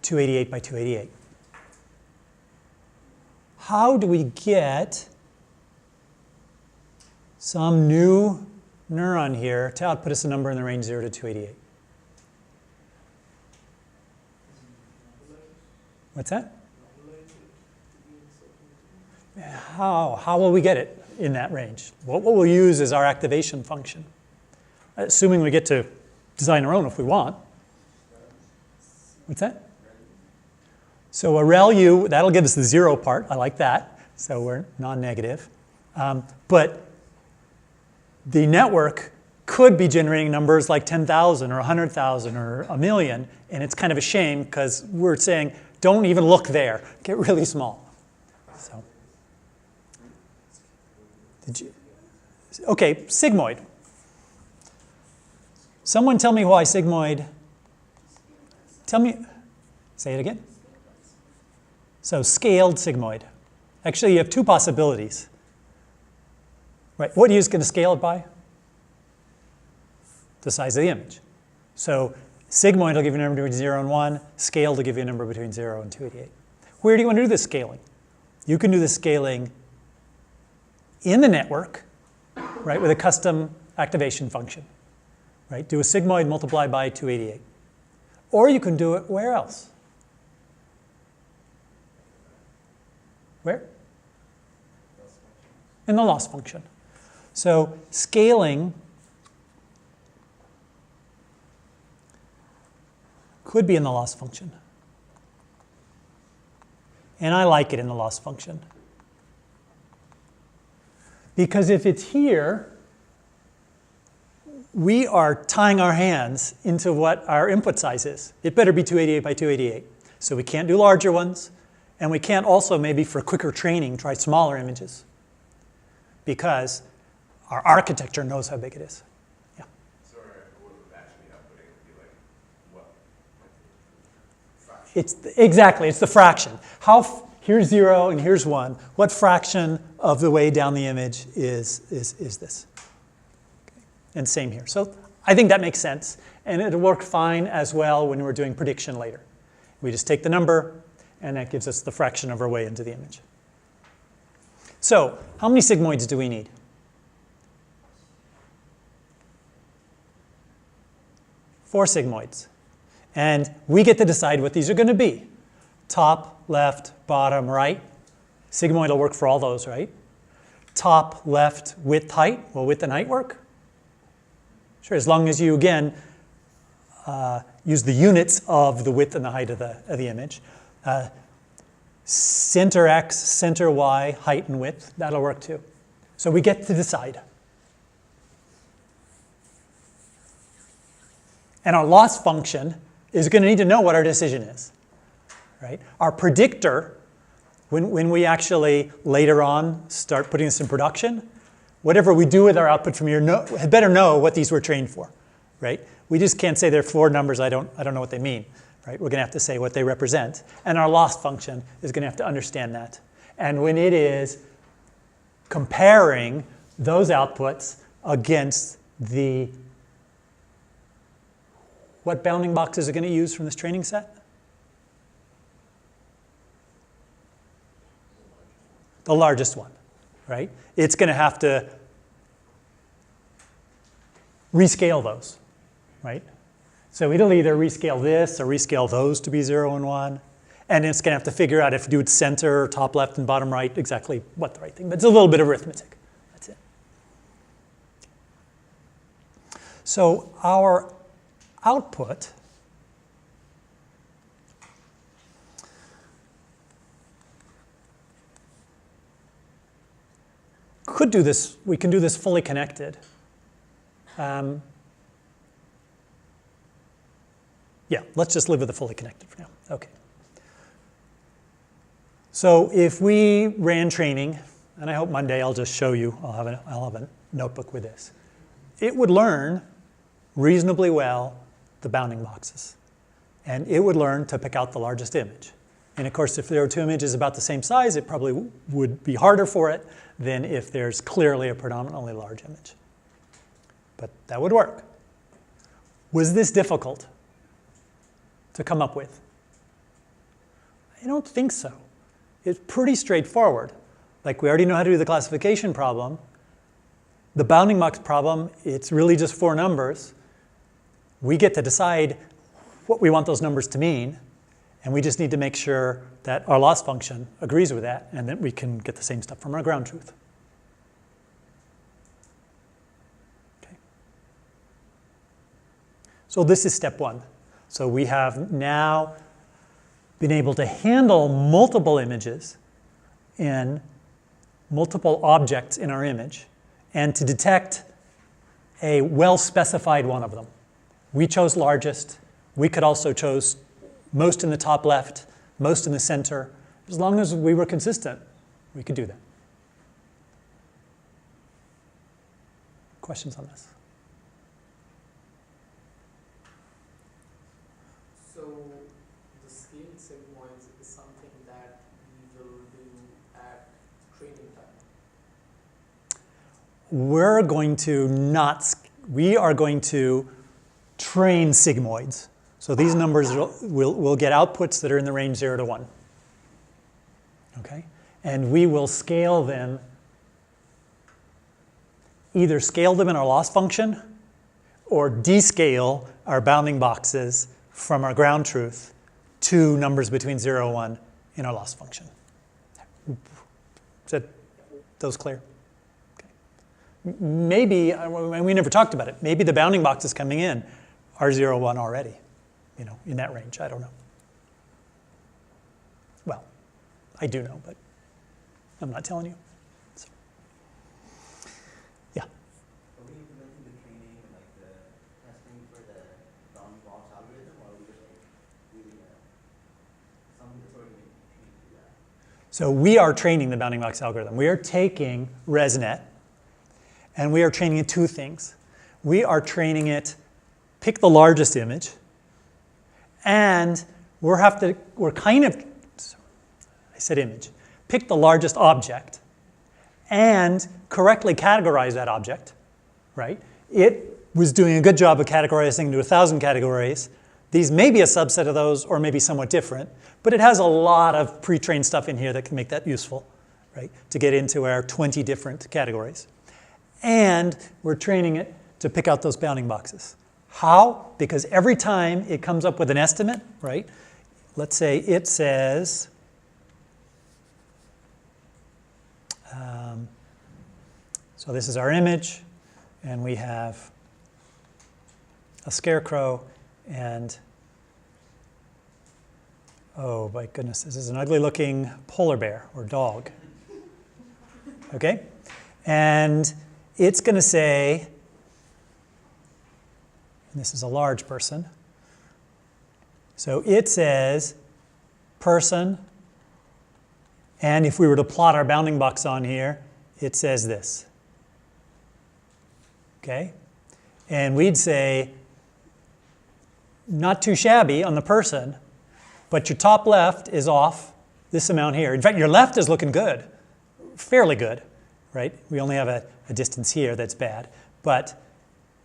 288 by 288. How do we get some new neuron here to output us a number in the range 0 to 288? What's that? Normalize it to be in certain range. How will we get it in that range? What we'll use is our activation function. Assuming we get to design our own if we want. What's that? So a ReLU, that'll give us the 0 part. I like that. So we're non-negative. But the network could be generating numbers like 10,000 or 100,000 or 1,000,000. And it's kind of a shame because we're saying, don't even look there. Get really small. So, okay, sigmoid. Someone tell me why sigmoid. Tell me, say it again. So scaled sigmoid. Actually, you have two possibilities. Right, what are you going to scale it by? The size of the image. So sigmoid will give you a number between 0 and 1. Scaled will give you a number between 0 and 288. Where do you want to do this scaling? You can do the scaling in the network, right, with a custom activation function. Right, do a sigmoid multiplied by 288. Or you can do it where else? Where? In the loss function. So scaling could be in the loss function. And I like it in the loss function. Because if it's here, we are tying our hands into what our input size is. It better be 288 by 288. So we can't do larger ones. And we can't also, maybe for quicker training, try smaller images. Because our architecture knows how big it is. Yeah. Sorry, what would actually outputting be like? What? Fraction? It's exactly, it's the fraction. Here's 0 and here's 1. What fraction of the way down the image is this? Okay. And same here. So I think that makes sense. And it'll work fine as well when we're doing prediction later. We just take the number, and that gives us the fraction of our way into the image. So how many sigmoids do we need? 4 sigmoids. And we get to decide what these are going to be. Top, left, bottom, right. Sigmoid will work for all those, right? Top, left, width, height. Will width and height work? Sure, as long as you, again, use the units of the width and the height of the image. Center X, center Y, height and width, that'll work too. So we get to decide. And our loss function is going to need to know what our decision is. Right? Our predictor, when we actually later on start putting this in production, whatever we do with our output from here, had better know what these were trained for. Right? We just can't say they're 4 numbers, I don't know what they mean. Right? We're going to have to say what they represent. And our loss function is going to have to understand that. And when it is comparing those outputs against what bounding boxes are going to use from this training set? The largest one, right? It's going to have to rescale those, right? So it'll either rescale this or rescale those to be 0 and 1. And it's going to have to figure out if you do it center, top left, and bottom right, exactly what the right thing. But it's a little bit of arithmetic. That's it. So our output could do this. We can do this fully connected. Yeah, let's just live with the fully connected for now. Okay. So if we ran training, and I hope Monday I'll just show you, I'll have a notebook with this. It would learn reasonably well the bounding boxes. And it would learn to pick out the largest image. And of course, if there were 2 images about the same size, it probably would be harder for it than if there's clearly a predominantly large image. But that would work. Was this difficult to come up with? I don't think so. It's pretty straightforward. Like we already know how to do the classification problem. The bounding box problem, it's really just 4 numbers. We get to decide what we want those numbers to mean. And we just need to make sure that our loss function agrees with that and that we can get the same stuff from our ground truth. Okay. So this is step one. So we have now been able to handle multiple images in multiple objects in our image and to detect a well-specified one of them. We chose largest. We could also chose most in the top left, most in the center. As long as we were consistent, we could do that. Questions on this? So the scaled sigmoids is something that we will do at training time. We're going to not, we are going to train sigmoids. So these numbers will get outputs that are in the range 0 to 1. Okay? And we will scale them, either scale them in our loss function or descale our bounding boxes from our ground truth to numbers between 0 and 1 in our loss function. Is that those clear? Okay. Maybe, we never talked about it, maybe the bounding boxes coming in are 0, 1 already. You know, in that range, I don't know. Well, I do know, but I'm not telling you. So, yeah. Are we implementing the training and like the testing for the bounding box algorithm, or are we just like really something that's already been trained to do that? So we are training the bounding box algorithm. We are taking ResNet, and we are training it two things. We are training it, pick the largest image, and we're kind of, I said image, pick the largest object and correctly categorize that object, right? It was doing a good job of categorizing into 1,000 categories. These may be a subset of those or maybe somewhat different, but it has a lot of pre-trained stuff in here that can make that useful, right? To get into our 20 different categories. And we're training it to pick out those bounding boxes. How? Because every time it comes up with an estimate, right? Let's say it says, so this is our image, and we have a scarecrow, and oh my goodness, this is an ugly looking polar bear or dog. Okay? And it's going to say, and this is a large person. So it says person, and if we were to plot our bounding box on here, it says this. Okay? And we'd say, not too shabby on the person, but your top left is off this amount here. In fact, your left is looking good, fairly good, right? We only have a distance here that's bad, but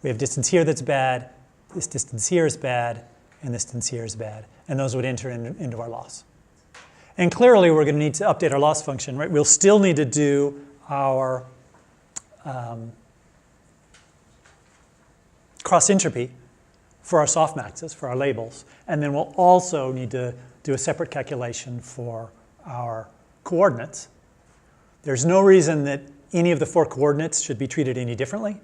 we have distance here that's bad, this distance here is bad, and this distance here is bad. And those would enter into our loss. And clearly, we're going to need to update our loss function, right? We'll still need to do our cross entropy for our softmaxes, for our labels. And then we'll also need to do a separate calculation for our coordinates. There's no reason that any of the 4 coordinates should be treated any differently,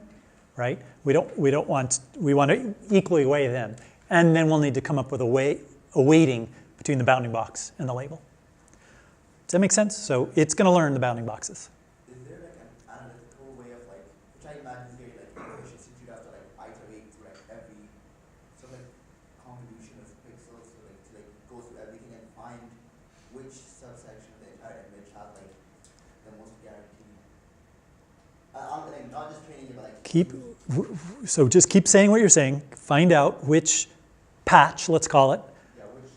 right? We want to equally weigh them. And then we'll need to come up with a weighting between the bounding box and the label. Does that make sense? So it's going to learn the bounding boxes. Is there like an analytical way of like, which I imagine here, like efficiency, you'd have to like iterate through like every sort of like convolution of pixels to go through everything and find which subsection of the entire image has like the most guaranteed. Not just training you, but like So just keep saying what you're saying. Find out which patch, let's call it. yeah, which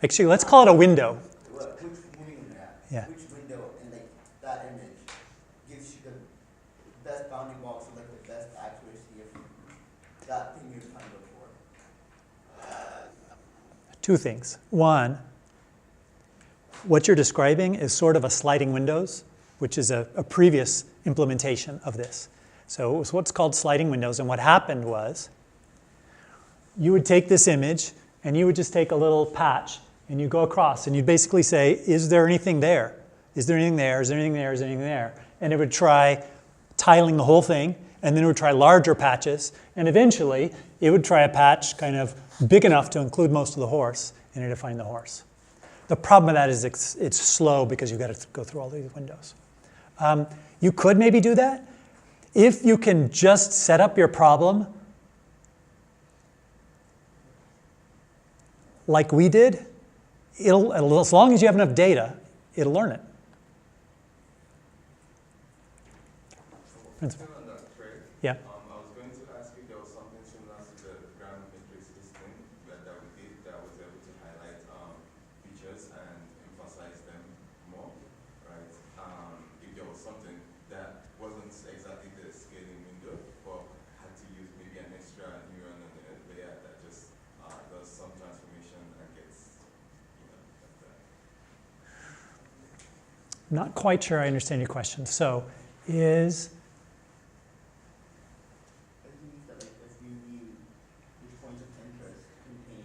Actually, let's call it a window. Yeah. Which window in like that image gives you the best bounding box or like the best accuracy of that thing you're trying to look for? 2 things. One, what you're describing is sort of a sliding windows, which is a previous implementation of this. So it was what's called sliding windows, and what happened was you would take this image and you would just take a little patch and you go across, and you basically say, is there anything there? Is there anything there? Is there anything there? Is there anything there? And it would try tiling the whole thing, and then it would try larger patches, and eventually it would try a patch kind of big enough to include most of the horse, and it'd find the horse. The problem with that is it's slow because you've got to go through all these windows. You could maybe do that if you can just set up your problem like we did. As long as you have enough data, it'll learn it. Principal. On that thread, Yeah. I was going to ask if there was something similar to the gram matrix listing that we did that was able to highlight features and emphasize them more, right? If there was something that wasn't exactly the scaling window, but had to use maybe an extra neuron on the layer that just does some transformation and gets, like that. Not quite sure I understand your question. So, is It means that like if you knew which points of interest contain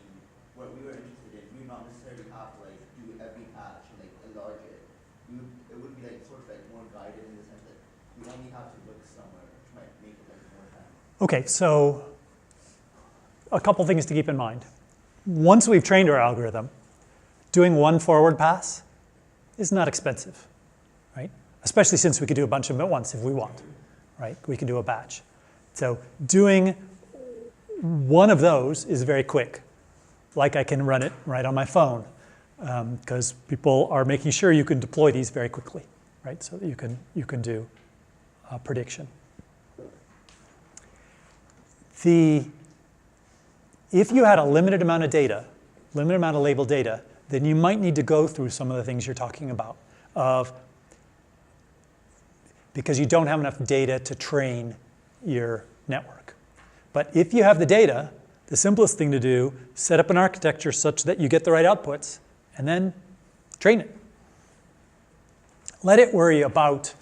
what we were interested in, we would not necessarily have to like do every patch and like enlarge it. It would be like sort of like more guided in the sense that we only have to look somewhere, which might make it like more time. okay, so a couple things to keep in mind. Once we've trained our algorithm, doing one forward pass is not expensive, right? Especially since we could do a bunch of them at once if we want, right? We can do a batch. So doing one of those is very quick. Like I can run it right on my phone because people are making sure you can deploy these very quickly, right? So that you can do prediction. If you had a limited amount of data, limited amount of labeled data, then you might need to go through some of the things you're talking about because you don't have enough data to train your network. But if you have the data, the simplest thing to do, set up an architecture such that you get the right outputs, and then train it. Let it worry about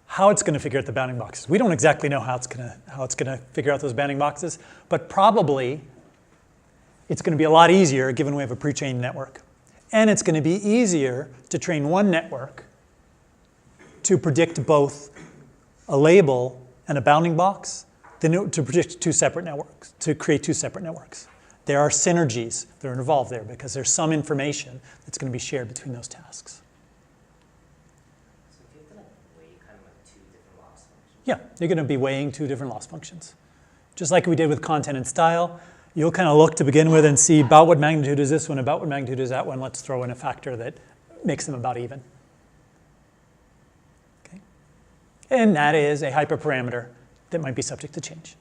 how it's going to figure out the bounding boxes. We don't exactly know how it's going to figure out those bounding boxes, but probably it's going to be a lot easier given we have a pre-trained network. And it's going to be easier to train one network to predict both a label and a bounding box than to predict two separate networks, to create two separate networks. There are synergies that are involved there because there's some information that's going to be shared between those tasks. So if you have to like weigh kind of like two different loss functions. Yeah, you're going to be weighing two different loss functions. Just like we did with content and style, you'll kind of look to begin with and see about what magnitude is this one, about what magnitude is that one. Let's throw in a factor that makes them about even. Okay? And that is a hyperparameter that might be subject to change.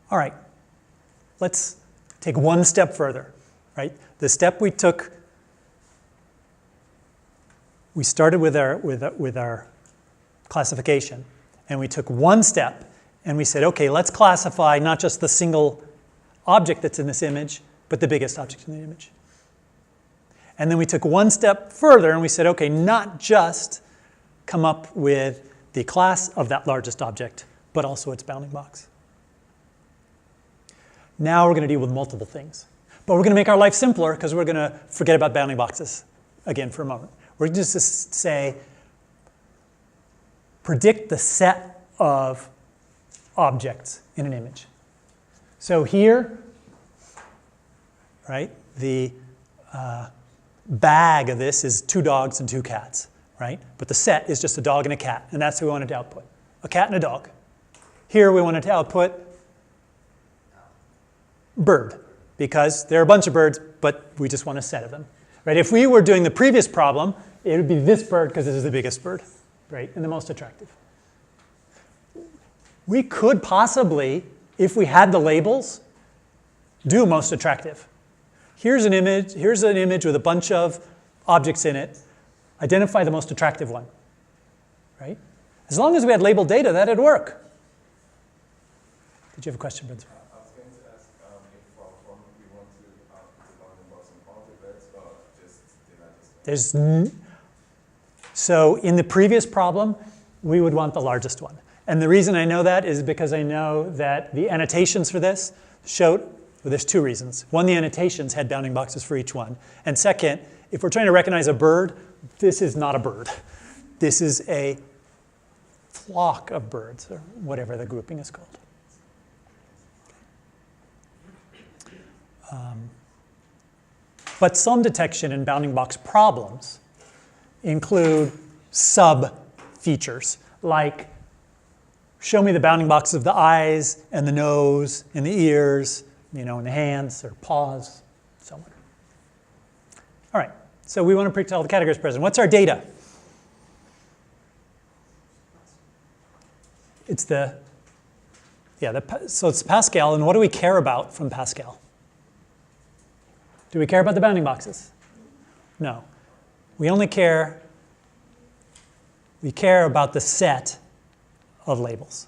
All right, let's take one step further, right? The step we took, we started with our classification, and we took one step, and we said, okay, let's classify not just the single object that's in this image, but the biggest object in the image. And then we took one step further, and we said, okay, not just come up with the class of that largest object, but also its bounding box. Now we're going to deal with multiple things. But we're going to make our life simpler because we're going to forget about bounding boxes again for a moment. We're just to say, predict the set of objects in an image. So here, right, the bag of this is 2 dogs and 2 cats, right? But the set is just a dog and a cat, and that's what we wanted to output. A cat and a dog. Here we wanted to output bird, because there are a bunch of birds, but we just want a set of them. Right? If we were doing the previous problem, it would be this bird because this is the biggest bird, right, and the most attractive. We could possibly, if we had the labels, do most attractive. Here's an image with a bunch of objects in it. Identify the most attractive one, right? As long as we had labeled data, that'd work. Did you have a question, Principal? I was going to ask if for a problem we want to put the bounding box on all the bits or just data just So in the previous problem, we would want the largest one. And the reason I know that is because I know that the annotations for this showed Well, there's two reasons. One, the annotations had bounding boxes for each one. And second, if we're trying to recognize a bird, this is not a bird. This is a flock of birds, or whatever the grouping is called. But some detection and bounding box problems include sub-features, like show me the bounding boxes of the eyes and the nose and the ears, and the hands or paws, so on. All right, so we want to predict all the categories present. What's our data? It's so it's Pascal, and what do we care about from Pascal? Do we care about the bounding boxes? No. We care about the set of labels.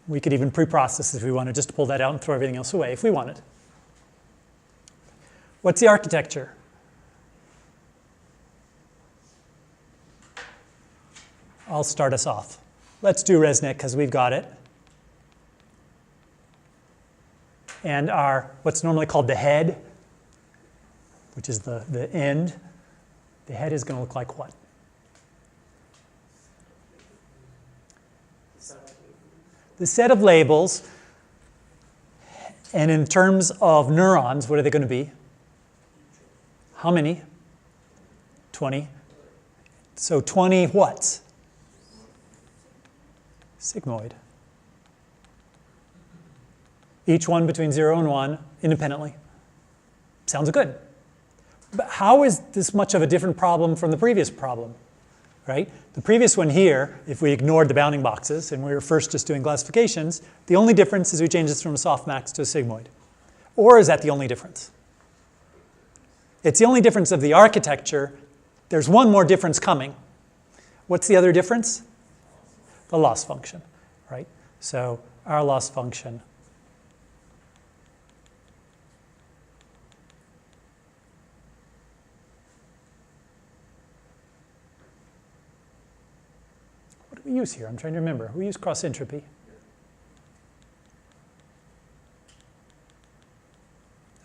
We could even pre-process if we wanted, just to pull that out and throw everything else away if we wanted. What's the architecture? I'll start us off. Let's do ResNet because we've got it. And our, what's normally called the head, which is the end, the head is going to look like what? The set of labels, and in terms of neurons, what are they going to be? How many? 20. So 20 what? Sigmoid. Each one between 0 and 1 independently. Sounds good. But how is this much of a different problem from the previous problem? Right? The previous one here, if we ignored the bounding boxes and we were first just doing classifications, the only difference is we changed this from a softmax to a sigmoid. Or is that the only difference? It's the only difference of the architecture. There's one more difference coming. What's the other difference? The loss function, right? So our loss function we use here? I'm trying to remember. We use cross entropy.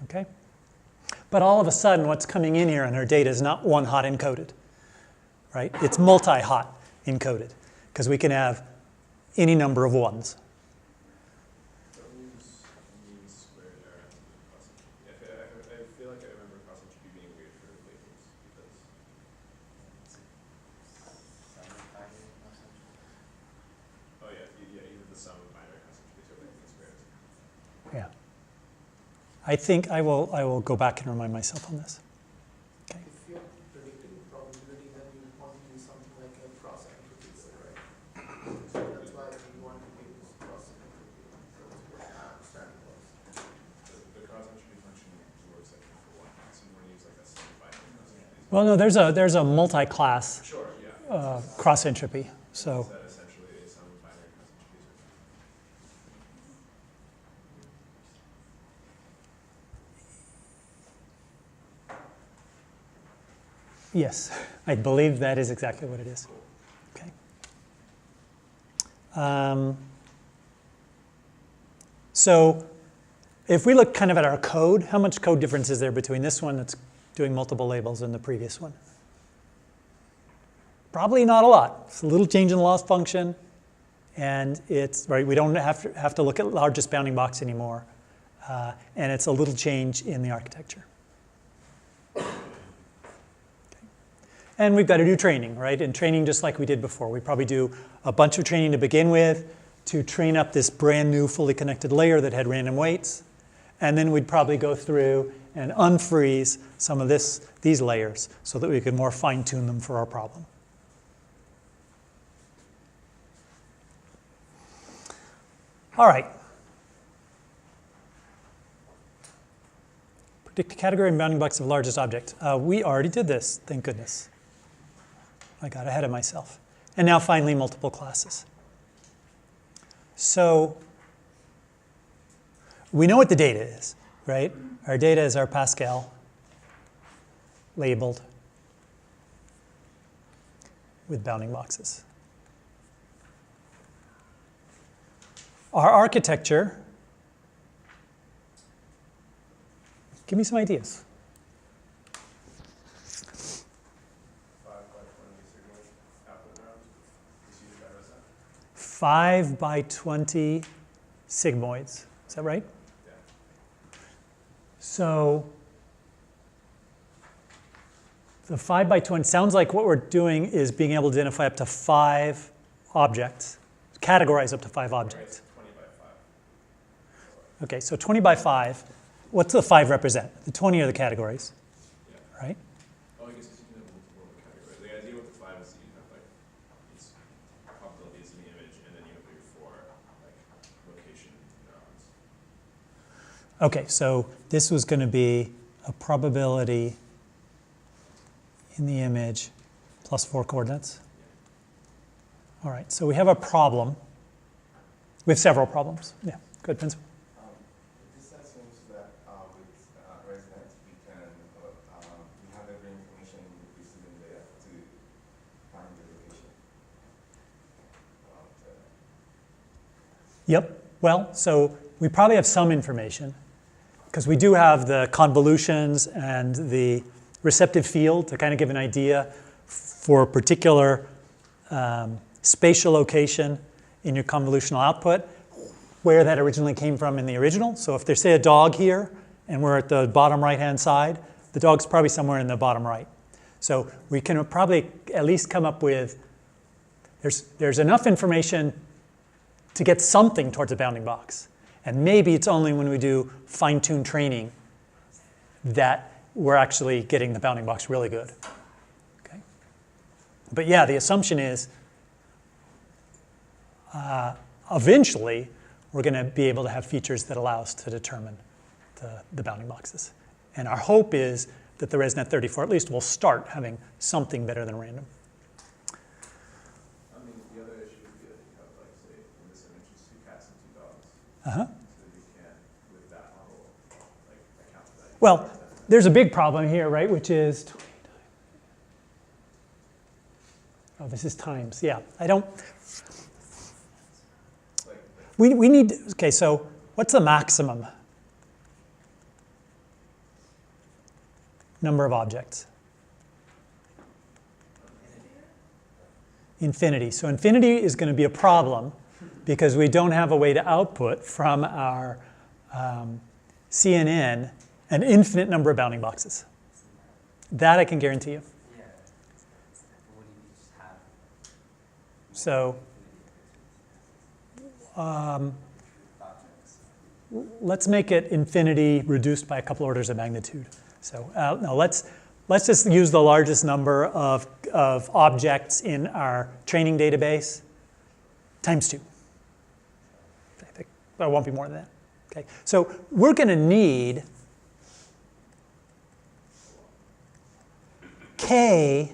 Okay? But all of a sudden, what's coming in here in our data is not one hot encoded, right? It's multi-hot encoded, because we can have any number of ones. I feel like I remember cross entropy being weird for labels because even the sum of binary cross entropy are like squares. Yeah. I think I will go back and remind myself on this. Okay. If you're predicting probability, then you want to use something like a cross entropy, right? So that's why we want to use cross entropy. So that's what I understand it was. The cross entropy function works like for one class. You want to use like a sum of binary cross entropy. Well, no, there's a multi-class Sure, yeah. cross entropy. So Is that essentially a sum of binary cross entropy? yes, I believe that is exactly what it is. Okay. So if we look kind of at our code, how much code difference is there between this one that's doing multiple labels and the previous one? Probably not a lot. It's a little change in the loss function, and it's right. We don't have to look at largest bounding box anymore, and it's a little change in the architecture. Okay. And we've got to do training, right? And training just like we did before. We probably do a bunch of training to begin with to train up this brand new fully connected layer that had random weights, and then we'd probably go through and unfreeze some of these layers so that we could more fine-tune them for our problem. All right. Predict the category and bounding box of largest object. We already did this, thank goodness. I got ahead of myself. And now finally, multiple classes. So we know what the data is, right? Our data is our Pascal labeled with bounding boxes. Our architecture Give me some ideas. 5 by 20 sigmoids. Is that right? Yeah. So the 5 by 20 sounds like what we're doing is being able to identify up to 5 objects, categorize up to 5 objects. 20 by 5. Okay, so 20 by 5. What's the 5 represent? The 20 are the categories, Yeah. right? Oh, I guess you can have multiple categories. The idea with the 5 is that you have like its probabilities in the image, and then you have your 4 like location nodes. Okay, so this was going to be a probability in the image plus 4 coordinates. All right, so we have a problem. We have several problems. Yeah, good, Principal. This assumes that with residents, we can we have every information with the student there to find the location. Yep, well, so we probably have some information because we do have the convolutions and the receptive field to kind of give an idea for a particular spatial location in your convolutional output, where that originally came from in the original. So if there's, say, a dog here, and we're at the bottom right-hand side, the dog's probably somewhere in the bottom right. So we can probably at least come up with, there's enough information to get something towards a bounding box. And maybe it's only when we do fine-tuned training that we're actually getting the bounding box really good. Okay? But yeah, the assumption is eventually we're going to be able to have features that allow us to determine the bounding boxes. And our hope is that the ResNet 34 at least will start having something better than random. I mean, the other issue would be that you have, like, say, in this image, it's 2 cats and 2 dogs. Uh-huh. So you can't, with that model, like, account for that. Well, there's a big problem here, right, which is, oh, this is times, yeah. I don't, we need, okay, so what's the maximum number of objects? Infinity. So infinity is going to be a problem because we don't have a way to output from our CNN an infinite number of bounding boxes. That I can guarantee you. Yeah. What do you just have? So let's make it infinity reduced by a couple orders of magnitude. So no, let's just use the largest number of objects in our training database times 2. I think it won't be more than that. Okay, so we're going to need K,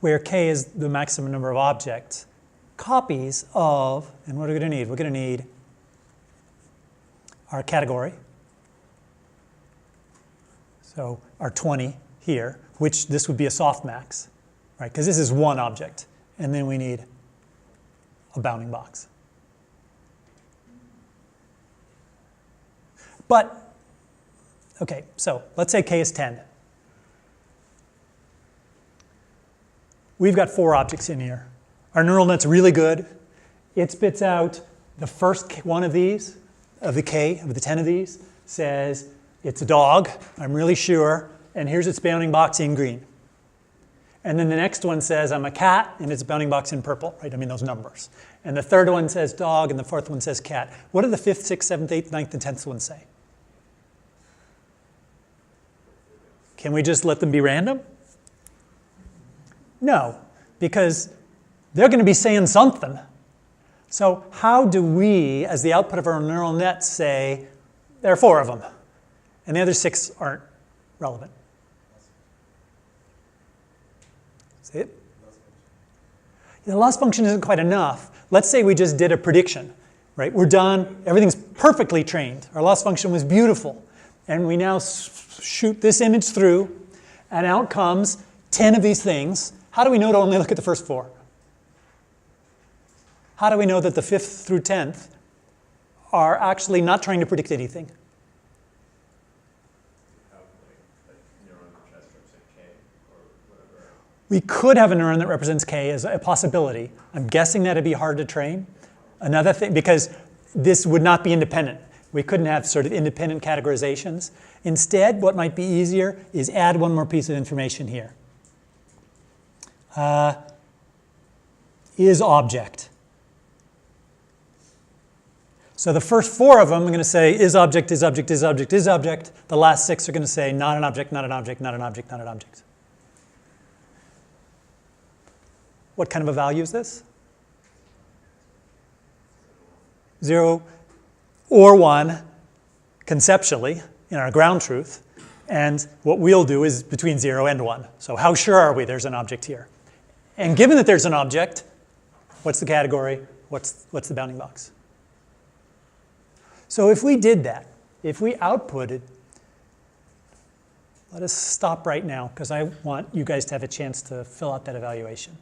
where K is the maximum number of objects, copies of, and what are we going to need? We're going to need our category, so our 20 here, which this would be a softmax, right? Because this is one object, and then we need a bounding box. But okay, so let's say K is 10. We've got 4 objects in here. Our neural net's really good. It spits out the first one of these, of the K, of the 10 of these, says it's a dog, I'm really sure, and here's its bounding box in green. And then the next one says I'm a cat, and it's a bounding box in purple, right? I mean those numbers. And the third one says dog, and the fourth one says cat. What do the 5th, 6th, 7th, 8th, 9th, and 10th ones say? Can we just let them be random? No, because they're going to be saying something. So how do we, as the output of our neural net, say there are 4 of them, and the other 6 aren't relevant? See it? The loss function isn't quite enough. Let's say we just did a prediction, right? We're done. Everything's perfectly trained. Our loss function was beautiful. And we now shoot this image through, and out comes 10 of these things. How do we know to only look at the first 4? How do we know that the 5th through 10th are actually not trying to predict anything. We could have a neuron that represents K as a possibility. I'm guessing that it'd be hard to train. Another thing, because this would not be independent. We couldn't have sort of independent categorizations. Instead, what might be easier is add one more piece of information here. Is object. So the first 4 of them, I'm going to say is object, is object, is object, is object. The last 6 are going to say not an object, not an object, not an object, not an object. What kind of a value is this? 0 or 1, conceptually, in our ground truth. And what we'll do is between 0 and 1. So how sure are we there's an object here? And given that there's an object, what's the category? What's the bounding box? So if we did that, if we outputted, let us stop right now because I want you guys to have a chance to fill out that evaluation.